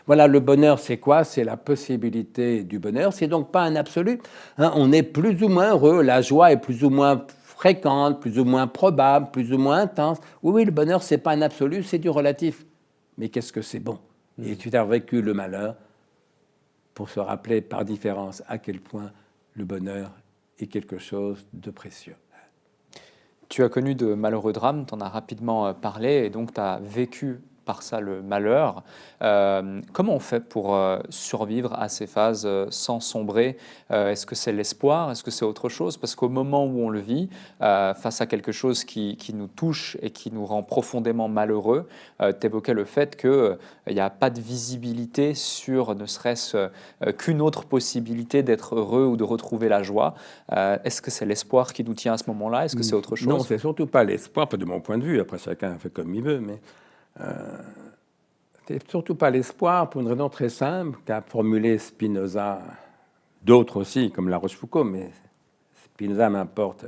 Voilà, le bonheur, c'est quoi? C'est la possibilité du bonheur. C'est donc pas un absolu. On est plus ou moins heureux. La joie est plus ou moins fréquente, plus ou moins probable, plus ou moins intense. Oui, le bonheur, c'est pas un absolu, c'est du relatif. Mais qu'est-ce que c'est bon? Et tu as vécu le malheur pour se rappeler par différence à quel point le bonheur est quelque chose de précieux. Tu as connu de malheureux drames, tu en as rapidement parlé, et donc tu as vécu par ça le malheur. Comment on fait pour survivre à ces phases sans sombrer? Est-ce que c'est l'espoir? Est-ce que c'est autre chose? Parce qu'au moment où on le vit, face à quelque chose qui nous touche et qui nous rend profondément malheureux, tu évoquais le fait qu'il n'y a pas de visibilité sur ne serait-ce qu'une autre possibilité d'être heureux ou de retrouver la joie. Est-ce que c'est l'espoir qui nous tient à ce moment-là? Est-ce que c'est autre chose? Non, c'est surtout pas l'espoir, de mon point de vue. Après, chacun fait comme il veut, mais c'est surtout pas l'espoir pour une raison très simple qu'a formulé Spinoza, d'autres aussi, comme La Rochefoucauld, mais Spinoza m'importe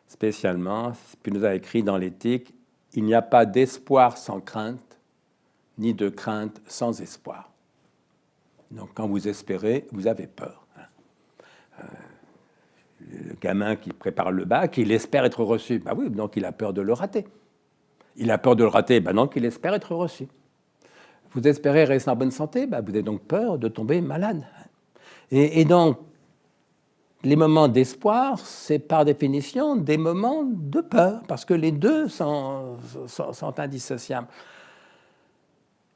spécialement. Spinoza a écrit dans l'Éthique, « Il n'y a pas d'espoir sans crainte, ni de crainte sans espoir. » Donc quand vous espérez, vous avez peur. Le gamin qui prépare le bac, il espère être reçu. Ben oui, donc il a peur de le rater. Il a peur de le rater, donc il espère être reçu. Vous espérez rester en bonne santé, vous avez donc peur de tomber malade. Et donc, les moments d'espoir, c'est par définition des moments de peur, parce que les deux sont indissociables.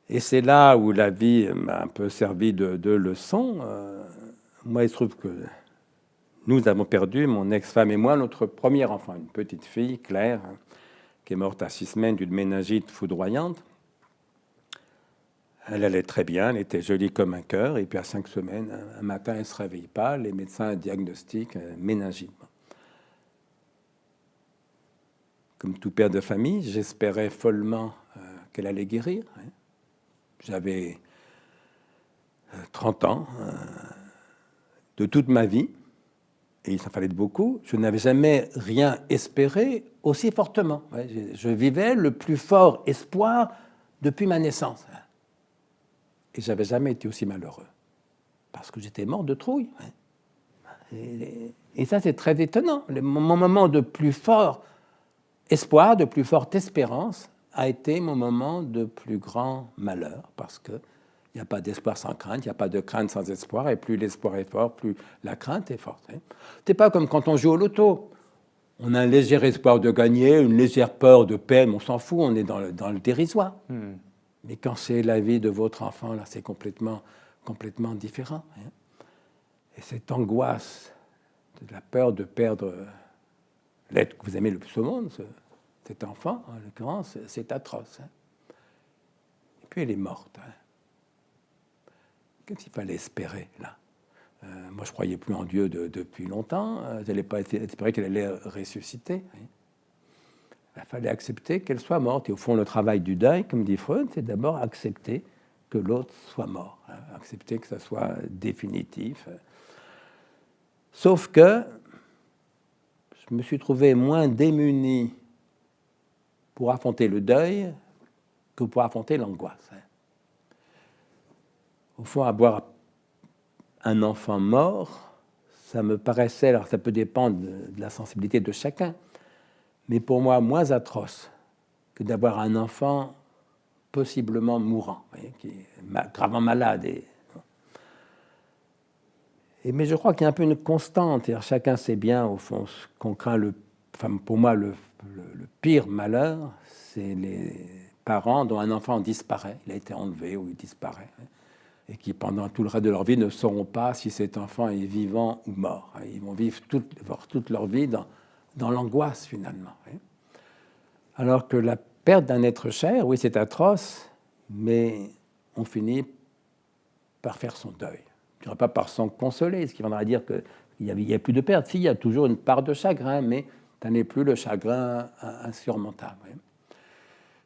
Et c'est là où la vie m'a un peu servi de leçon. Moi, il se trouve que nous avons perdu, mon ex-femme et moi, notre premier enfant, une petite fille, Claire, qui est morte à 6 semaines d'une méningite foudroyante. Elle allait très bien, elle était jolie comme un cœur, et puis à 5 semaines, un matin, elle ne se réveille pas, les médecins diagnostiquent méningite. Comme tout père de famille, j'espérais follement qu'elle allait guérir. J'avais 30 ans, de toute ma vie, et il s'en fallait de beaucoup, je n'avais jamais rien espéré aussi fortement. Je vivais le plus fort espoir depuis ma naissance. Et je n'avais jamais été aussi malheureux, parce que j'étais mort de trouille. Et ça, c'est très étonnant. Mon moment de plus fort espoir, de plus forte espérance, a été mon moment de plus grand malheur, parce qu'il n'y a pas d'espoir sans crainte, il n'y a pas de crainte sans espoir, et plus l'espoir est fort, plus la crainte est forte. C'est pas comme quand on joue au loto. On a un léger espoir de gagner, une légère peur de perdre, on s'en fout, on est dans le dérisoire. Mais quand c'est la vie de votre enfant, là, c'est complètement différent. Hein. Et cette angoisse de la peur de perdre l'être que vous aimez le plus au monde, cet enfant, en l'occurrence, c'est atroce. Hein. Et puis elle est morte. Hein. Qu'est-ce qu'il fallait espérer, là? Moi, je ne croyais plus en Dieu depuis longtemps. Je n'allais pas espérer qu'elle allait ressusciter. Hein. Il fallait accepter qu'elle soit morte. Et au fond, le travail du deuil, comme dit Freud, c'est d'abord accepter que l'autre soit mort. Hein. Accepter que ça soit définitif. Sauf que je me suis trouvé moins démuni pour affronter le deuil que pour affronter l'angoisse. Au fond, avoir un enfant mort, ça me paraissait, alors ça peut dépendre de la sensibilité de chacun, mais pour moi, moins atroce que d'avoir un enfant possiblement mourant, voyez, qui est gravement malade. Mais je crois qu'il y a un peu une constante, et chacun sait bien, au fond, ce qu'on craint, enfin, pour moi, le pire malheur, c'est les parents dont un enfant disparaît, il a été enlevé ou il disparaît, et qui, pendant tout le reste de leur vie, ne sauront pas si cet enfant est vivant ou mort. Ils vont vivre toute leur vie dans l'angoisse, finalement. Alors que la perte d'un être cher, oui, c'est atroce, mais on finit par faire son deuil. Je ne dirais pas par s'en consoler, ce qui viendra dire qu'il n'y a plus de perte. Si, il y a toujours une part de chagrin, mais ça n'est plus le chagrin insurmontable.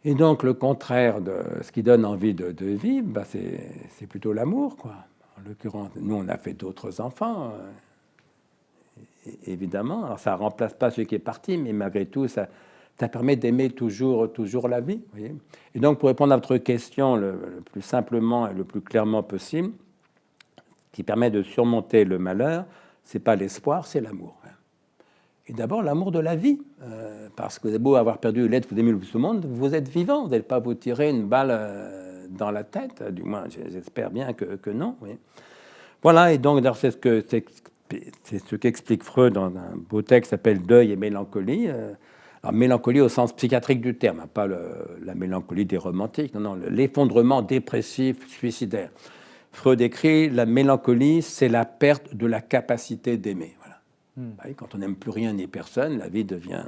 Et donc, le contraire de ce qui donne envie de vivre, bah, c'est plutôt l'amour, quoi. En l'occurrence, nous, on a fait d'autres enfants, évidemment. Alors, ça ne remplace pas celui qui est parti, mais malgré tout, ça permet d'aimer toujours la vie. Vous voyez. Et donc, pour répondre à votre question le plus simplement et le plus clairement possible, ce qui permet de surmonter le malheur, ce n'est pas l'espoir, c'est l'amour. Et d'abord, l'amour de la vie, parce que vous avez beau avoir perdu l'être que vous aimez le plus au monde, vous êtes vivant, vous n'allez pas vous tirer une balle dans la tête, du moins j'espère bien que non. Oui. Voilà, et donc c'est ce qu'explique Freud dans un beau texte qui s'appelle Deuil et mélancolie. Alors, mélancolie au sens psychiatrique du terme, pas la mélancolie des romantiques, non, l'effondrement dépressif, suicidaire. Freud écrit, la mélancolie, c'est la perte de la capacité d'aimer. Quand on n'aime plus rien ni personne, la vie devient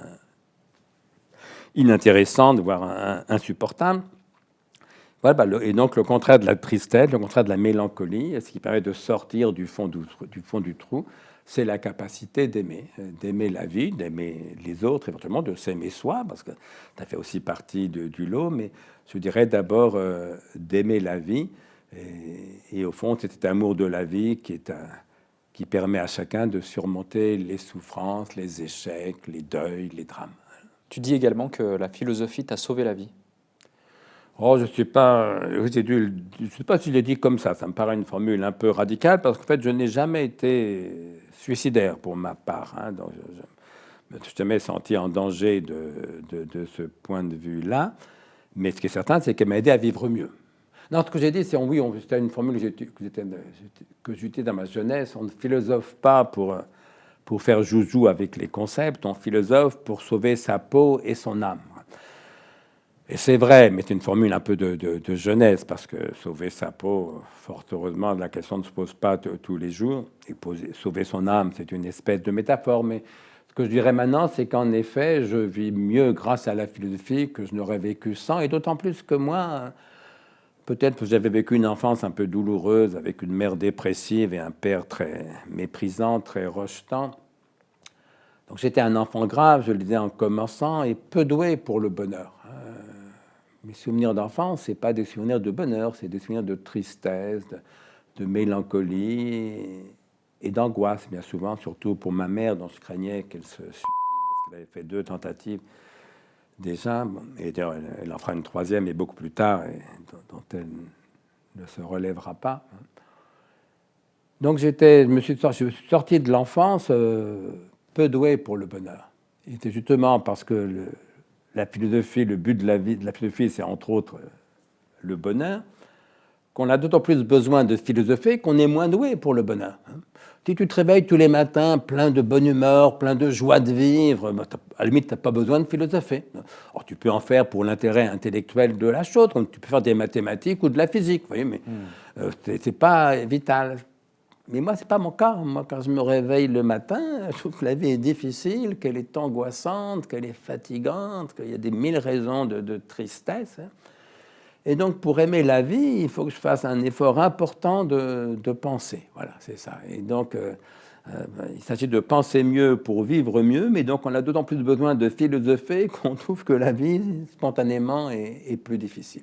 inintéressante, voire insupportable. Voilà, et donc le contraire de la tristesse, le contraire de la mélancolie, ce qui permet de sortir du fond du trou, c'est la capacité d'aimer la vie, d'aimer les autres, éventuellement de s'aimer soi, parce que ça fait aussi partie du lot, mais je dirais d'abord d'aimer la vie, et au fond, c'est cet amour de la vie qui permet à chacun de surmonter les souffrances, les échecs, les deuils, les drames. Tu dis également que la philosophie t'a sauvé la vie. Oh, je ne sais pas si je l'ai dit comme ça me paraît une formule un peu radicale, parce qu'en fait, je n'ai jamais été suicidaire pour ma part. Hein, donc je me suis jamais senti en danger de ce point de vue-là. Mais ce qui est certain, c'est qu'elle m'a aidé à vivre mieux. Non, ce que j'ai dit, c'est oui, c'était une formule que j'utilisais dans ma jeunesse. On ne philosophe pas pour faire joujou avec les concepts, on philosophe pour sauver sa peau et son âme. Et c'est vrai, mais c'est une formule un peu de jeunesse, parce que sauver sa peau, fort heureusement, la question ne se pose pas tous les jours. Et sauver son âme, c'est une espèce de métaphore. Mais ce que je dirais maintenant, c'est qu'en effet, je vis mieux grâce à la philosophie que je n'aurais vécu sans, et d'autant plus que moi... Peut-être que j'avais vécu une enfance un peu douloureuse avec une mère dépressive et un père très méprisant, très rejetant. Donc j'étais un enfant grave, je le disais en commençant, et peu doué pour le bonheur. Mes souvenirs d'enfance, ce n'est pas des souvenirs de bonheur, c'est des souvenirs de tristesse, de mélancolie et d'angoisse, bien souvent, surtout pour ma mère, dont je craignais qu'elle se suicide, parce qu'elle avait fait 2 tentatives déjà, et elle en fera une 3e et beaucoup plus tard, et dont elle ne se relèvera pas. Donc je me suis sorti de l'enfance peu doué pour le bonheur. Et c'est justement parce que la philosophie, le but de la vie de la philosophie, c'est entre autres le bonheur, qu'on a d'autant plus besoin de philosopher qu'on est moins doué pour le bonheur. Si tu te réveilles tous les matins plein de bonne humeur, plein de joie de vivre, à la limite, tu n'as pas besoin de philosopher. Alors, tu peux en faire pour l'intérêt intellectuel de la chose, comme tu peux faire des mathématiques ou de la physique, vous voyez, mais c'est pas vital. Mais moi, c'est pas mon cas. Moi, quand je me réveille le matin, je trouve que la vie est difficile, qu'elle est angoissante, qu'elle est fatigante, qu'il y a des mille raisons de tristesse. Et donc, pour aimer la vie, il faut que je fasse un effort important de penser. Voilà, c'est ça. Et donc, il s'agit de penser mieux pour vivre mieux, mais donc on a d'autant plus besoin de philosopher qu'on trouve que la vie, spontanément, est plus difficile.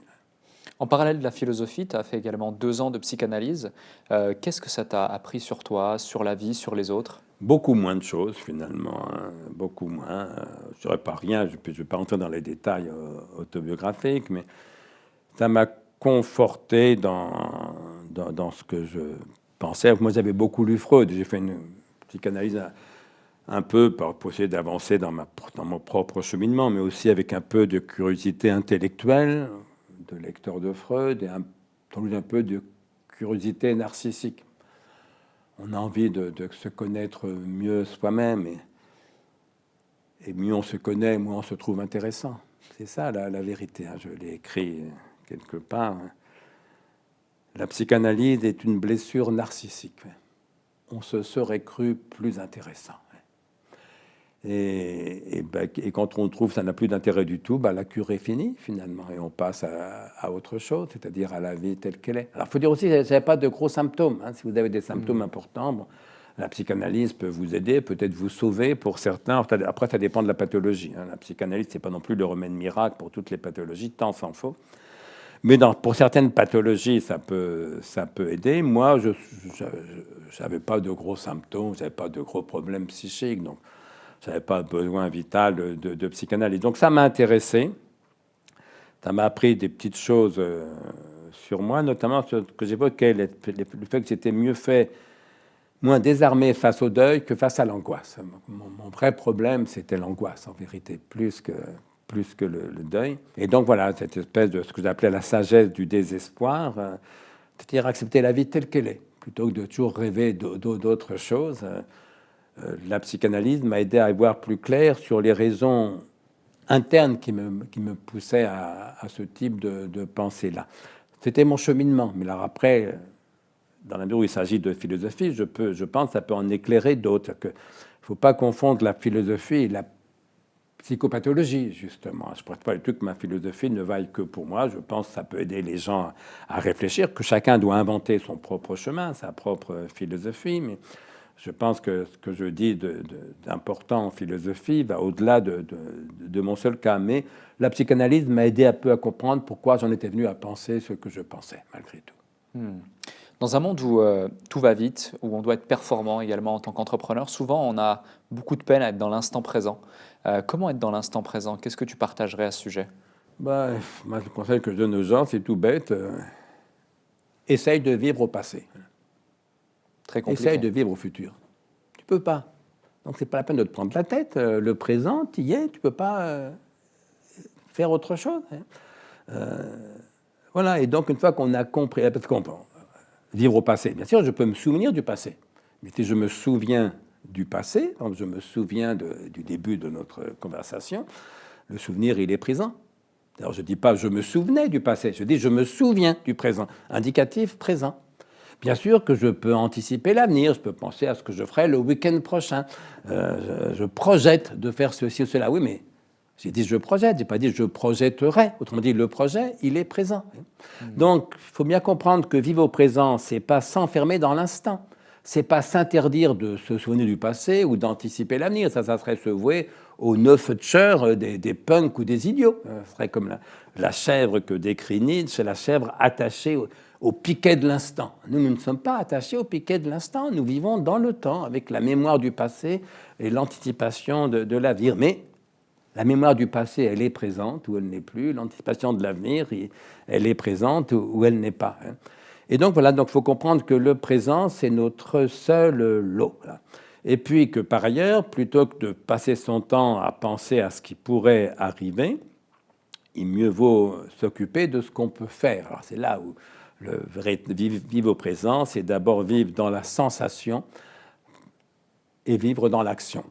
En parallèle de la philosophie, tu as fait également 2 ans de psychanalyse. Qu'est-ce que ça t'a appris sur toi, sur la vie, sur les autres? Beaucoup moins de choses, finalement. Beaucoup moins. Je ne dirais pas rien, je ne vais pas rentrer dans les détails autobiographiques, mais ça m'a conforté dans ce que je pensais. Moi, j'avais beaucoup lu Freud. J'ai fait une psychanalyse un peu pour essayer d'avancer dans mon propre cheminement, mais aussi avec un peu de curiosité intellectuelle, de lecteur de Freud, et un peu de curiosité narcissique. On a envie de se connaître mieux soi-même, et mieux on se connaît, moins on se trouve intéressant. C'est ça la vérité, hein. Je l'ai écrit quelque part. La psychanalyse est une blessure narcissique. On se serait cru plus intéressant. Et quand on trouve que ça n'a plus d'intérêt du tout, la cure est finie finalement, et on passe à autre chose, c'est-à-dire à la vie telle qu'elle est. Alors il faut dire aussi que vous n'avez pas de gros symptômes. Si vous avez des symptômes importants, la psychanalyse peut vous aider, peut-être vous sauver pour certains. Après, ça dépend de la pathologie. La psychanalyse, c'est pas non plus le remède miracle pour toutes les pathologies, tant s'en faut. Mais pour certaines pathologies, ça peut aider. Moi, je n'avais pas de gros symptômes, je n'avais pas de gros problèmes psychiques, donc je n'avais pas besoin vital de psychanalyse. Donc ça m'a intéressé. Ça m'a appris des petites choses sur moi, notamment ce que j'évoquais, le fait que j'étais moins désarmé face au deuil que face à l'angoisse. Mon vrai problème, c'était l'angoisse, en vérité, plus que le deuil. Et donc voilà, cette espèce de ce que j'appelais la sagesse du désespoir, c'est-à-dire accepter la vie telle qu'elle est, plutôt que de toujours rêver d'autres choses. La psychanalyse m'a aidé à y voir plus clair sur les raisons internes qui me poussaient à ce type de pensée-là. C'était mon cheminement, mais alors après, dans la mesure où il s'agit de philosophie, je pense que ça peut en éclairer d'autres. Il ne faut pas confondre la philosophie et la psychopathologie, justement. Je ne pense pas du tout que ma philosophie ne vaille que pour moi. Je pense que ça peut aider les gens à réfléchir, que chacun doit inventer son propre chemin, sa propre philosophie, mais je pense que ce que je dis d'important en philosophie va au-delà de mon seul cas. Mais la psychanalyse m'a aidé un peu à comprendre pourquoi j'en étais venu à penser ce que je pensais, malgré tout. Dans un monde où tout va vite, où on doit être performant également en tant qu'entrepreneur, souvent on a beaucoup de peine à être dans l'instant présent. Comment être dans l'instant présent? Qu'est-ce que tu partagerais à ce sujet? Moi, le conseil que je donne aux gens, c'est tout bête. Essaye de vivre au passé. Très compliqué. Essaye de vivre au futur. Tu peux pas. Donc c'est pas la peine de te prendre la tête. Le présent, tu y es, tu peux pas faire autre chose. Voilà. Et donc une fois qu'on a compris, parce qu'on peut vivre au passé, bien sûr, je peux me souvenir du passé. Mais si je me souviens du passé, donc je me souviens du début de notre conversation, le souvenir, il est présent. Alors je dis pas je me souvenais du passé, je dis je me souviens du présent. Indicatif présent. Bien sûr que je peux anticiper l'avenir, je peux penser à ce que je ferai le week-end prochain. Je projette de faire ceci ou cela. Oui, mais j'ai dit je projette, je n'ai pas dit je projetterai. Autrement dit, le projet, il est présent. Donc, il faut bien comprendre que vivre au présent, ce n'est pas s'enfermer dans l'instant. Ce n'est pas s'interdire de se souvenir du passé ou d'anticiper l'avenir. Ça serait se vouer aux no-futures des punks ou des idiots. Ce serait comme la chèvre que décrit Nietzsche, la chèvre attachée au piquet de l'instant. Nous ne sommes pas attachés au piquet de l'instant. Nous vivons dans le temps, avec la mémoire du passé et l'anticipation de l'avenir. Mais la mémoire du passé, elle est présente ou elle n'est plus. L'anticipation de l'avenir, elle est présente ou elle n'est pas. Et donc, voilà, il faut comprendre que le présent, c'est notre seul lot. Et puis que, par ailleurs, plutôt que de passer son temps à penser à ce qui pourrait arriver, il mieux vaut s'occuper de ce qu'on peut faire. Alors, c'est là où Vivre au présent, c'est d'abord vivre dans la sensation et vivre dans l'action.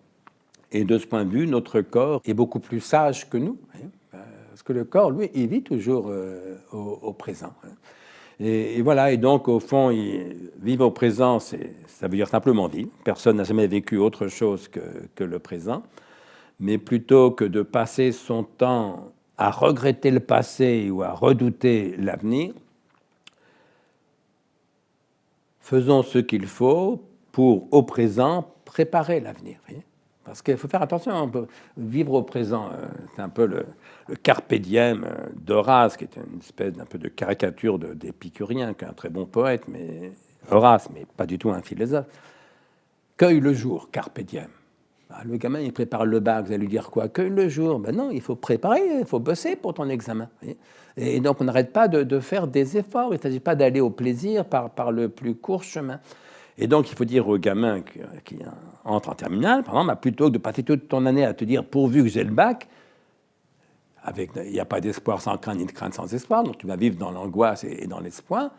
Et de ce point de vue, notre corps est beaucoup plus sage que nous, parce que le corps, lui, il vit toujours au présent. Et voilà, et donc au fond, vivre au présent, ça veut dire simplement vivre. Personne n'a jamais vécu autre chose que le présent. Mais plutôt que de passer son temps à regretter le passé ou à redouter l'avenir, faisons ce qu'il faut pour, au présent, préparer l'avenir. Parce qu'il faut faire attention, vivre au présent, c'est un peu le carpe diem d'Horace, qui est une espèce d'un peu de caricature d'Épicurien, qui est un très bon poète, mais Horace, mais pas du tout un philosophe. Cueille le jour, carpe diem. Le gamin, il prépare le bac, vous allez lui dire quoi? Cueille le jour. Ben non, il faut préparer, il faut bosser pour ton examen. Et donc, on n'arrête pas de faire des efforts. Il ne s'agit pas d'aller au plaisir par le plus court chemin. Et donc, il faut dire au gamin qui entre en terminale, par exemple, plutôt que de passer toute ton année à te dire pourvu que j'ai le bac, il n'y a pas d'espoir sans crainte, ni de crainte sans espoir, donc tu vas vivre dans l'angoisse et dans l'espoir.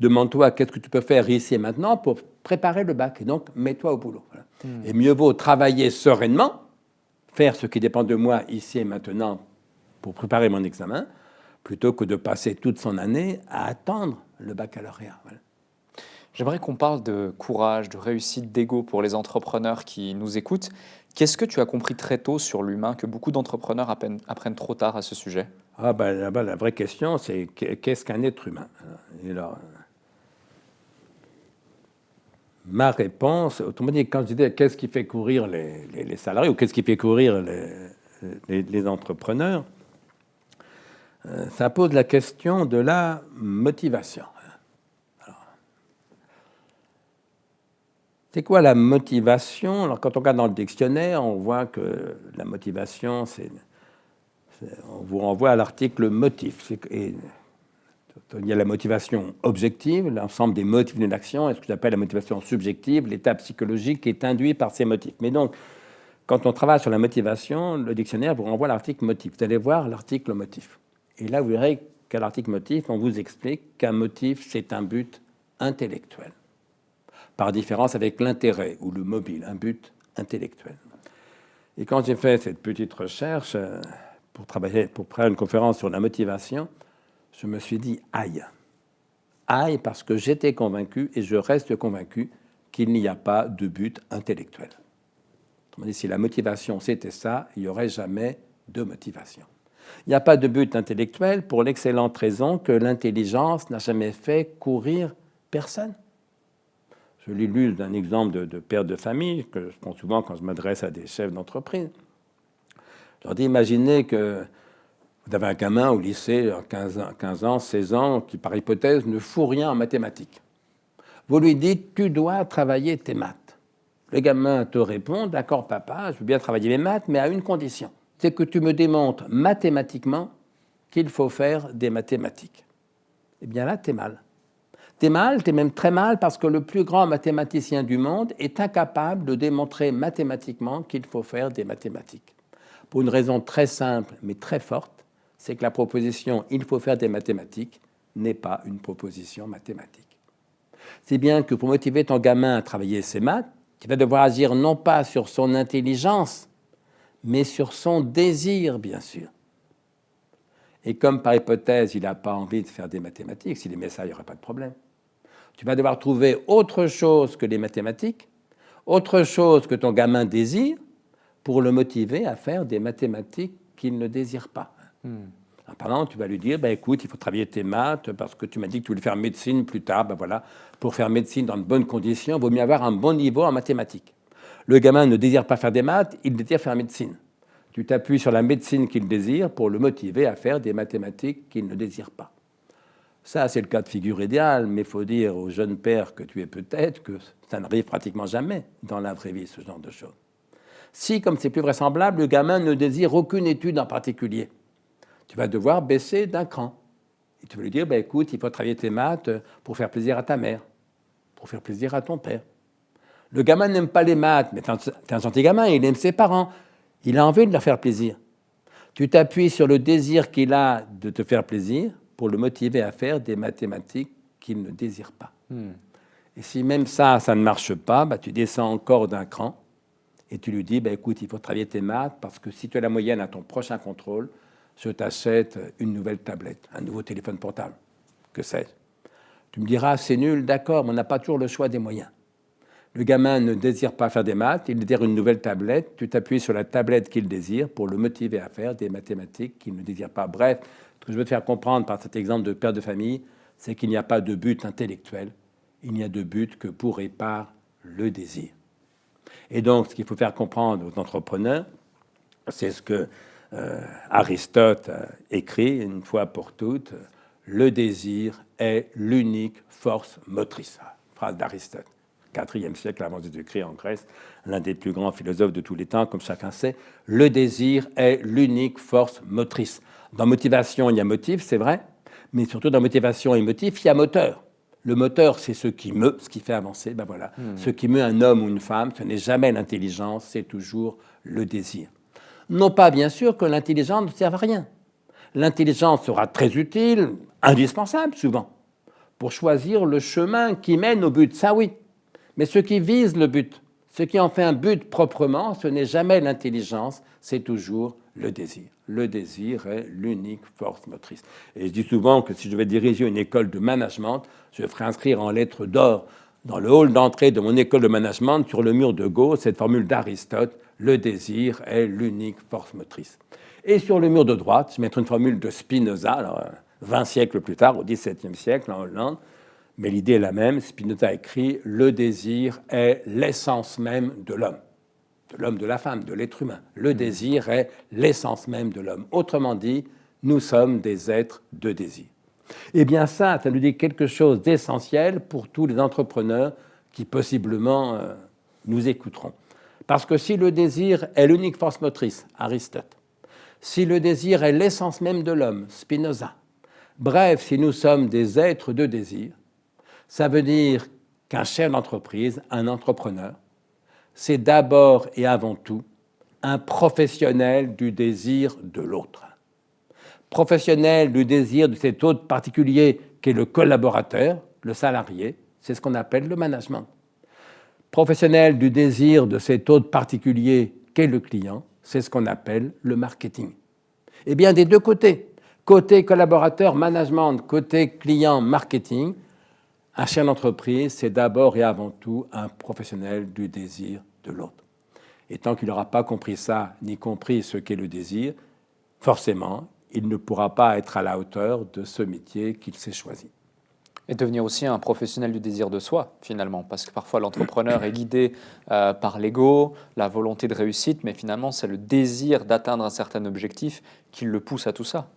Demande-toi qu'est-ce que tu peux faire ici et maintenant pour préparer le bac. Et donc, mets-toi au boulot. Voilà. Et mieux vaut travailler sereinement, faire ce qui dépend de moi ici et maintenant pour préparer mon examen, plutôt que de passer toute son année à attendre le baccalauréat. Voilà. J'aimerais qu'on parle de courage, de réussite, d'ego pour les entrepreneurs qui nous écoutent. Qu'est-ce que tu as compris très tôt sur l'humain que beaucoup d'entrepreneurs apprennent trop tard à ce sujet? La vraie question, c'est qu'est-ce qu'un être humain? Et là, ma réponse, autrement dit, quand je disais qu'est-ce qui fait courir les salariés ou qu'est-ce qui fait courir les entrepreneurs, ça pose la question de la motivation. C'est quoi la motivation? Alors, quand on regarde dans le dictionnaire, on voit que la motivation, on vous renvoie à l'article motif. Il y a la motivation objective, l'ensemble des motifs d'une action, et ce que j'appelle la motivation subjective, l'état psychologique qui est induit par ces motifs. Mais donc, quand on travaille sur la motivation, le dictionnaire vous renvoie à l'article motif. Vous allez voir l'article motif. Et là, vous verrez qu'à l'article motif, on vous explique qu'un motif, c'est un but intellectuel, par différence avec l'intérêt ou le mobile, un but intellectuel. Et quand j'ai fait cette petite recherche pour faire une conférence sur la motivation, je me suis dit aïe. Aïe parce que j'étais convaincu et je reste convaincu qu'il n'y a pas de but intellectuel. Si la motivation c'était ça, il n'y aurait jamais de motivation. Il n'y a pas de but intellectuel pour l'excellente raison que l'intelligence n'a jamais fait courir personne. Je l'illustre d'un exemple de père de famille que je prends souvent quand je m'adresse à des chefs d'entreprise. Je leur dis, imaginez que vous avez un gamin au lycée, 15 ans, 16 ans, qui par hypothèse ne fout rien en mathématiques. Vous lui dites, tu dois travailler tes maths. Le gamin te répond, d'accord papa, je veux bien travailler mes maths, mais à une condition. C'est que tu me démontres mathématiquement qu'il faut faire des mathématiques. Eh bien là, t'es mal. T'es mal, t'es même très mal, parce que le plus grand mathématicien du monde est incapable de démontrer mathématiquement qu'il faut faire des mathématiques. Pour une raison très simple, mais très forte, c'est que la proposition « il faut faire des mathématiques » n'est pas une proposition mathématique. C'est bien que pour motiver ton gamin à travailler ses maths, tu vas devoir agir non pas sur son intelligence, mais sur son désir, bien sûr. Et comme par hypothèse, il n'a pas envie de faire des mathématiques, s'il aimait ça, il n'y aurait pas de problème. Tu vas devoir trouver autre chose que les mathématiques, autre chose que ton gamin désire, pour le motiver à faire des mathématiques qu'il ne désire pas. Par exemple, tu vas lui dire, écoute, il faut travailler tes maths parce que tu m'as dit que tu voulais faire médecine plus tard. Voilà, pour faire médecine dans de bonnes conditions, il vaut mieux avoir un bon niveau en mathématiques. Le gamin ne désire pas faire des maths, il désire faire médecine. Tu t'appuies sur la médecine qu'il désire pour le motiver à faire des mathématiques qu'il ne désire pas. Ça, c'est le cas de figure idéal, mais il faut dire au jeune père que tu es peut-être que ça n'arrive pratiquement jamais dans la vraie vie, ce genre de choses. Si, comme c'est plus vraisemblable, le gamin ne désire aucune étude en particulier, tu vas devoir baisser d'un cran. Et tu vas lui dire, écoute, il faut travailler tes maths pour faire plaisir à ta mère, pour faire plaisir à ton père. Le gamin n'aime pas les maths, mais c'est un gentil gamin, il aime ses parents, il a envie de leur faire plaisir. Tu t'appuies sur le désir qu'il a de te faire plaisir pour le motiver à faire des mathématiques qu'il ne désire pas. Et si même ça ne marche pas, tu descends encore d'un cran et tu lui dis, écoute, il faut travailler tes maths parce que si tu as la moyenne à ton prochain contrôle, je t'achète une nouvelle tablette, un nouveau téléphone portable, que sais-je. Tu me diras, c'est nul, d'accord, mais on n'a pas toujours le choix des moyens. Le gamin ne désire pas faire des maths, il désire une nouvelle tablette, tu t'appuies sur la tablette qu'il désire pour le motiver à faire des mathématiques qu'il ne désire pas. Bref, ce que je veux te faire comprendre par cet exemple de père de famille, c'est qu'il n'y a pas de but intellectuel, il n'y a de but que pour et par le désir. Et donc, ce qu'il faut faire comprendre aux entrepreneurs, c'est ce que Aristote écrit une fois pour toutes, le désir est l'unique force motrice. Phrase d'Aristote, 4e siècle avant Jésus-Christ en Grèce, l'un des plus grands philosophes de tous les temps, comme chacun sait. Le désir est l'unique force motrice. Dans motivation, il y a motif, c'est vrai, mais surtout dans motivation et motif, il y a moteur. Le moteur, c'est ce qui meut, ce qui fait avancer. Ce qui meut un homme ou une femme, ce n'est jamais l'intelligence, c'est toujours le désir. Non pas, bien sûr, que l'intelligence ne serve à rien. L'intelligence sera très utile, indispensable souvent, pour choisir le chemin qui mène au but, ça oui. Mais ce qui vise le but, ce qui en fait un but proprement, ce n'est jamais l'intelligence, c'est toujours le désir. Le désir est l'unique force motrice. Et je dis souvent que si je vais diriger une école de management, je ferai inscrire en lettres d'or dans le hall d'entrée de mon école de management, sur le mur de gauche, cette formule d'Aristote, le désir est l'unique force motrice. Et sur le mur de droite, je mettrai une formule de Spinoza, alors, 20 siècles plus tard, au XVIIe siècle, en Hollande, mais l'idée est la même. Spinoza écrit « Le désir est l'essence même de l'homme ». De l'homme, de la femme, de l'être humain. Le désir est l'essence même de l'homme. Autrement dit, nous sommes des êtres de désir. Eh bien ça nous dit quelque chose d'essentiel pour tous les entrepreneurs qui possiblement nous écouteront. Parce que si le désir est l'unique force motrice, Aristote, si le désir est l'essence même de l'homme, Spinoza, bref, si nous sommes des êtres de désir, ça veut dire qu'un chef d'entreprise, un entrepreneur, c'est d'abord et avant tout un professionnel du désir de l'autre. Professionnel du désir de cet autre particulier qu'est le collaborateur, le salarié, c'est ce qu'on appelle le management. Professionnel du désir de cet autre particulier qu'est le client, c'est ce qu'on appelle le marketing. Eh bien, des deux côtés, côté collaborateur, management, côté client, marketing, un chef d'entreprise, c'est d'abord et avant tout un professionnel du désir de l'autre. Et tant qu'il n'aura pas compris ça, ni compris ce qu'est le désir, forcément, il ne pourra pas être à la hauteur de ce métier qu'il s'est choisi. Et devenir aussi un professionnel du désir de soi, finalement, parce que parfois l'entrepreneur est guidé par l'ego, la volonté de réussite, mais finalement c'est le désir d'atteindre un certain objectif qui le pousse à tout ça.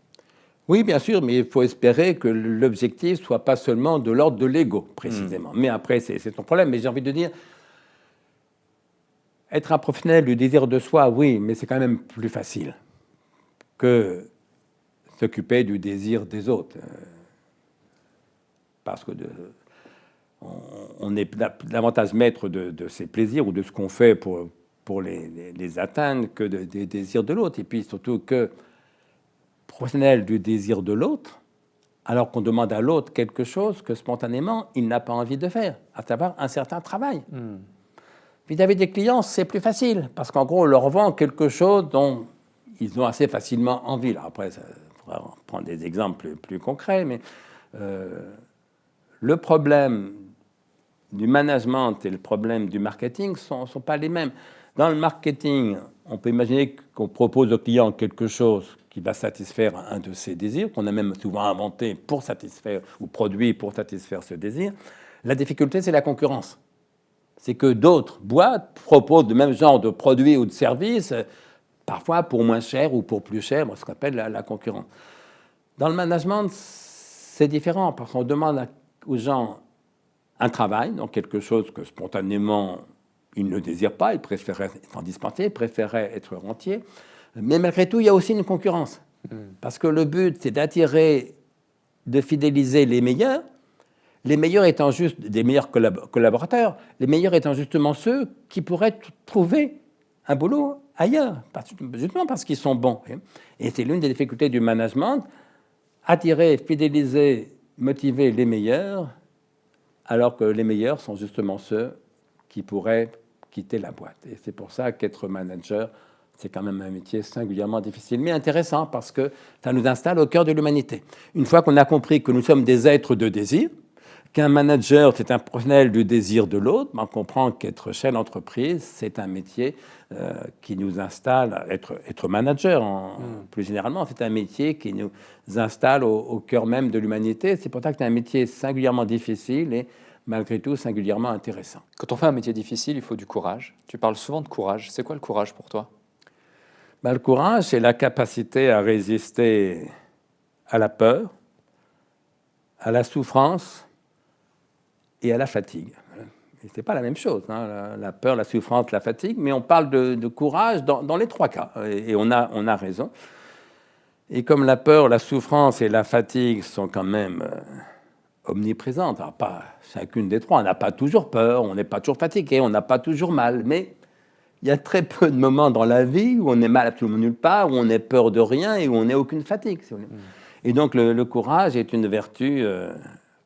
Oui, bien sûr, mais il faut espérer que l'objectif ne soit pas seulement de l'ordre de l'ego, précisément. Mais après, c'est ton problème. Mais j'ai envie de dire, être un professionnel du désir de soi, oui, mais c'est quand même plus facile que s'occuper du désir des autres. Parce que on est davantage maître de ses plaisirs ou de ce qu'on fait pour les atteindre que des désirs de l'autre. Et puis surtout que professionnel du désir de l'autre, alors qu'on demande à l'autre quelque chose que spontanément il n'a pas envie de faire, à savoir un certain travail. Vis-à-vis des clients, c'est plus facile, parce qu'en gros, on leur vend quelque chose dont ils ont assez facilement envie. Alors après, ça faudra prendre des exemples plus concrets, mais le problème du management et le problème du marketing ne sont pas les mêmes. Dans le marketing, on peut imaginer qu'on propose au client quelque chose qui va satisfaire un de ses désirs, qu'on a même souvent inventé pour satisfaire, ou produit pour satisfaire ce désir. La difficulté, c'est la concurrence. C'est que d'autres boîtes proposent le même genre de produits ou de services, parfois pour moins cher ou pour plus cher, ce qu'on appelle la concurrence. Dans le management, c'est différent, parce qu'on demande aux gens un travail, donc quelque chose que spontanément ils ne désirent pas, ils préféraient s'en dispenser, ils préféraient être rentiers. Mais malgré tout, il y a aussi une concurrence. Parce que le but, c'est d'attirer, de fidéliser les meilleurs étant juste des meilleurs collaborateurs, les meilleurs étant justement ceux qui pourraient trouver un boulot ailleurs, justement parce qu'ils sont bons. Et c'est l'une des difficultés du management, attirer, fidéliser motiver les meilleurs, alors que les meilleurs sont justement ceux qui pourraient quitter la boîte. Et c'est pour ça qu'être manager, c'est quand même un métier singulièrement difficile, mais intéressant, parce que ça nous installe au cœur de l'humanité. Une fois qu'on a compris que nous sommes des êtres de désir, qu'un manager, c'est un professionnel du désir de l'autre, on comprend qu'être chef d'entreprise, c'est un métier qui nous installe, être manager plus généralement, c'est un métier qui nous installe au cœur même de l'humanité. C'est pour ça que c'est un métier singulièrement difficile et malgré tout singulièrement intéressant. Quand on fait un métier difficile, il faut du courage. Tu parles souvent de courage. C'est quoi le courage pour toi? Le courage, c'est la capacité à résister à la peur, à la souffrance et à la fatigue. Ce n'est pas la même chose, hein, la peur, la souffrance, la fatigue, mais on parle de courage dans les trois cas, et on a raison. Et comme la peur, la souffrance et la fatigue sont quand même omniprésentes, alors pas chacune des trois, on n'a pas toujours peur, on n'est pas toujours fatigué, on n'a pas toujours mal, mais il y a très peu de moments dans la vie où on est mal absolument nulle part, où on n'est peur de rien et où on n'a aucune fatigue. Et donc le courage est une vertu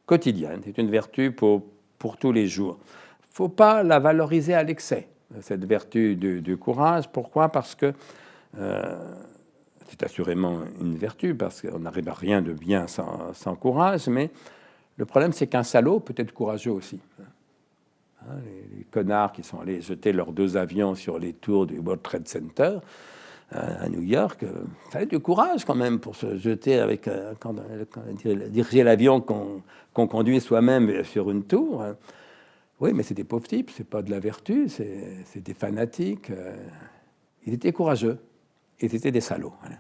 quotidienne, c'est une vertu pour tous les jours. Il ne faut pas la valoriser à l'excès, cette vertu du courage. Pourquoi? Parce que c'est assurément une vertu, parce qu'on n'arrive à rien de bien sans courage, mais le problème, c'est qu'un salaud peut être courageux aussi. Les connards qui sont allés jeter leurs 2 avions sur les tours du World Trade Center à New York, il fallait du courage quand même pour se jeter avec, diriger l'avion qu'on conduit soi-même sur une tour. Oui, mais c'est des pauvres types, c'est pas de la vertu, c'est des fanatiques. Ils étaient courageux, ils étaient des salauds. Voilà.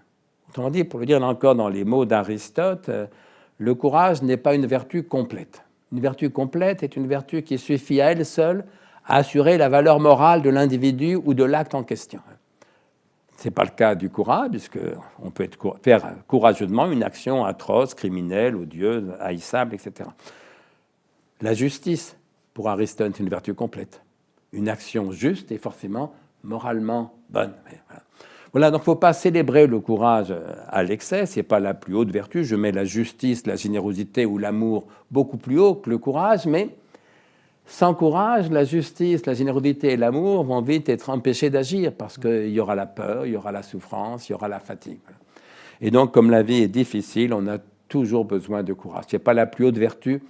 Autrement dit, pour le dire encore dans les mots d'Aristote, le courage n'est pas une vertu complète. Une vertu complète est une vertu qui suffit à elle seule à assurer la valeur morale de l'individu ou de l'acte en question. Ce n'est pas le cas du courage, puisqu'on peut faire courageusement une action atroce, criminelle, odieuse, haïssable, etc. La justice, pour Aristote, c'est une vertu complète. Une action juste est forcément moralement bonne. Voilà, donc il ne faut pas célébrer le courage à l'excès, ce n'est pas la plus haute vertu. Je mets la justice, la générosité ou l'amour beaucoup plus haut que le courage, mais sans courage, la justice, la générosité et l'amour vont vite être empêchés d'agir, parce qu'il y aura la peur, il y aura la souffrance, il y aura la fatigue. Et donc, comme la vie est difficile, on a toujours besoin de courage. Ce n'est pas la plus haute vertu,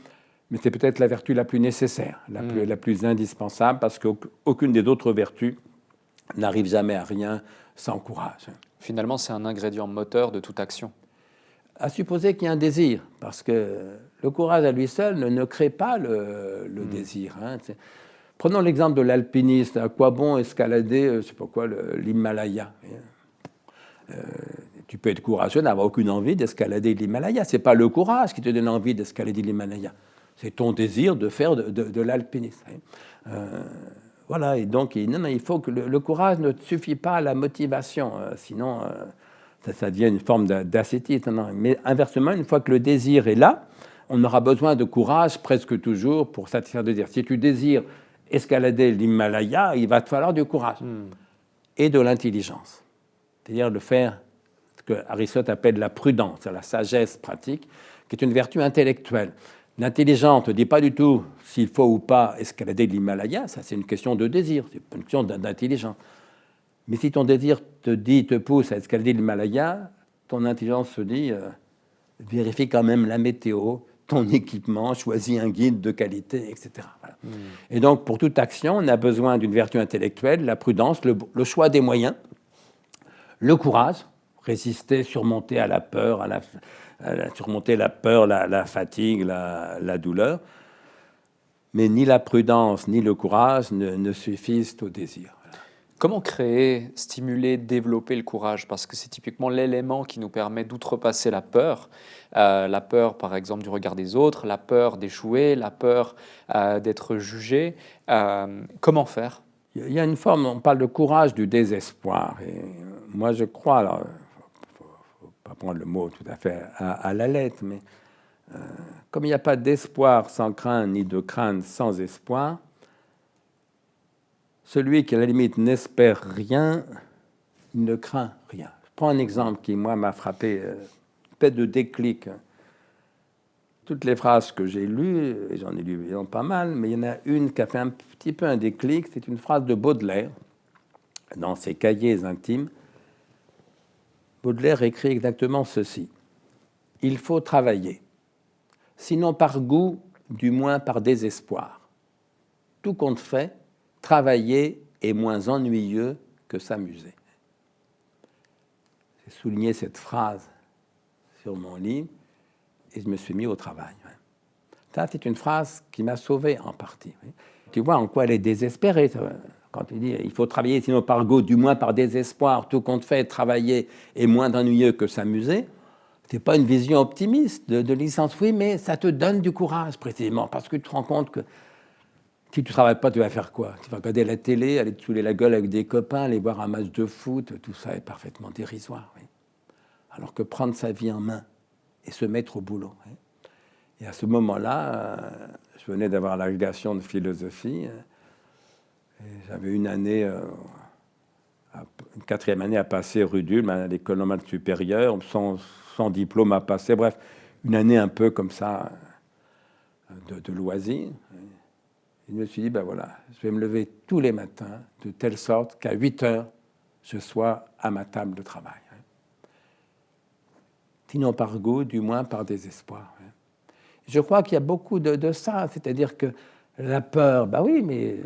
mais c'est peut-être la vertu la plus nécessaire, la plus indispensable, parce qu'aucune des autres vertus n'arrive jamais à rien sans courage. Finalement, c'est un ingrédient moteur de toute action. À supposer qu'il y a un désir, parce que le courage à lui seul ne crée pas le désir. Hein. Prenons l'exemple de l'alpiniste. À quoi bon escalader, je ne sais pas quoi, l'Himalaya? Tu peux être courageux, n'avoir aucune envie d'escalader l'Himalaya. Ce n'est pas le courage qui te donne envie d'escalader l'Himalaya. C'est ton désir de faire de l'alpinisme. Voilà, et donc il faut que le courage ne suffit pas à la motivation, sinon ça devient une forme d'ascétisme. Mais inversement, une fois que le désir est là, on aura besoin de courage presque toujours pour satisfaire le désir. Si tu désires escalader l'Himalaya, il va te falloir du courage et de l'intelligence. C'est-à-dire de faire ce que Aristote appelle la prudence, la sagesse pratique, qui est une vertu intellectuelle. L'intelligence ne dit pas du tout s'il faut ou pas escalader l'Himalaya, ça c'est une question de désir, c'est une question d'intelligence. Mais si ton désir te pousse à escalader l'Himalaya, ton intelligence se dit vérifie quand même la météo, ton équipement, choisis un guide de qualité, etc. Voilà. Et donc pour toute action, on a besoin d'une vertu intellectuelle, la prudence, le choix des moyens, le courage, résister, surmonter à la peur, surmonter la peur, la fatigue, la douleur. Mais ni la prudence ni le courage ne suffisent au désir. Comment créer, stimuler, développer le courage? Parce que c'est typiquement l'élément qui nous permet d'outrepasser la peur. La peur, par exemple, du regard des autres, la peur d'échouer, la peur d'être jugé. Comment faire? Il y a une forme, on parle de courage du désespoir. Et moi, je crois, alors, il ne faut pas prendre le mot tout à fait à la lettre, mais comme il n'y a pas d'espoir sans crainte, ni de crainte sans espoir, celui qui, à la limite, n'espère rien, ne craint rien. Je prends un exemple qui, moi, m'a frappé, peut-être de déclic. toutes les phrases que j'ai lues, et j'en ai lu évidemment pas mal, mais il y en a une qui a fait un petit peu un déclic, c'est une phrase de Baudelaire, dans ses cahiers intimes. Baudelaire écrit exactement ceci. « Il faut travailler, sinon par goût, du moins par désespoir. Tout compte fait, travailler est moins ennuyeux que s'amuser. » J'ai souligné cette phrase sur mon livre et je me suis mis au travail. Ça, c'est une phrase qui m'a sauvé en partie. Tu vois en quoi elle est désespérée. Quand tu dis « il faut travailler, sinon par goût, du moins par désespoir, tout compte fait, travailler est moins ennuyeux que s'amuser », ce n'est pas une vision optimiste de l'existence, oui, mais ça te donne du courage, précisément, parce que tu te rends compte que si tu ne travailles pas, tu vas faire quoi? Tu vas regarder la télé, aller te saouler la gueule avec des copains, aller voir un match de foot, tout ça est parfaitement dérisoire. Oui. Alors que prendre sa vie en main et se mettre au boulot. Oui. Et à ce moment-là, je venais d'avoir l'agrégation de philosophie. Et j'avais une année, une quatrième année à passer rue d'Ulm, à l'école normale supérieure, sans diplôme à passer. Bref, une année un peu comme ça, de loisirs. Et je me suis dit, ben voilà, je vais me lever tous les matins, de telle sorte qu'à 8 heures, je sois à ma table de travail. Sinon par goût, du moins par désespoir. Je crois qu'il y a beaucoup de ça, c'est-à-dire que la peur, ben oui, mais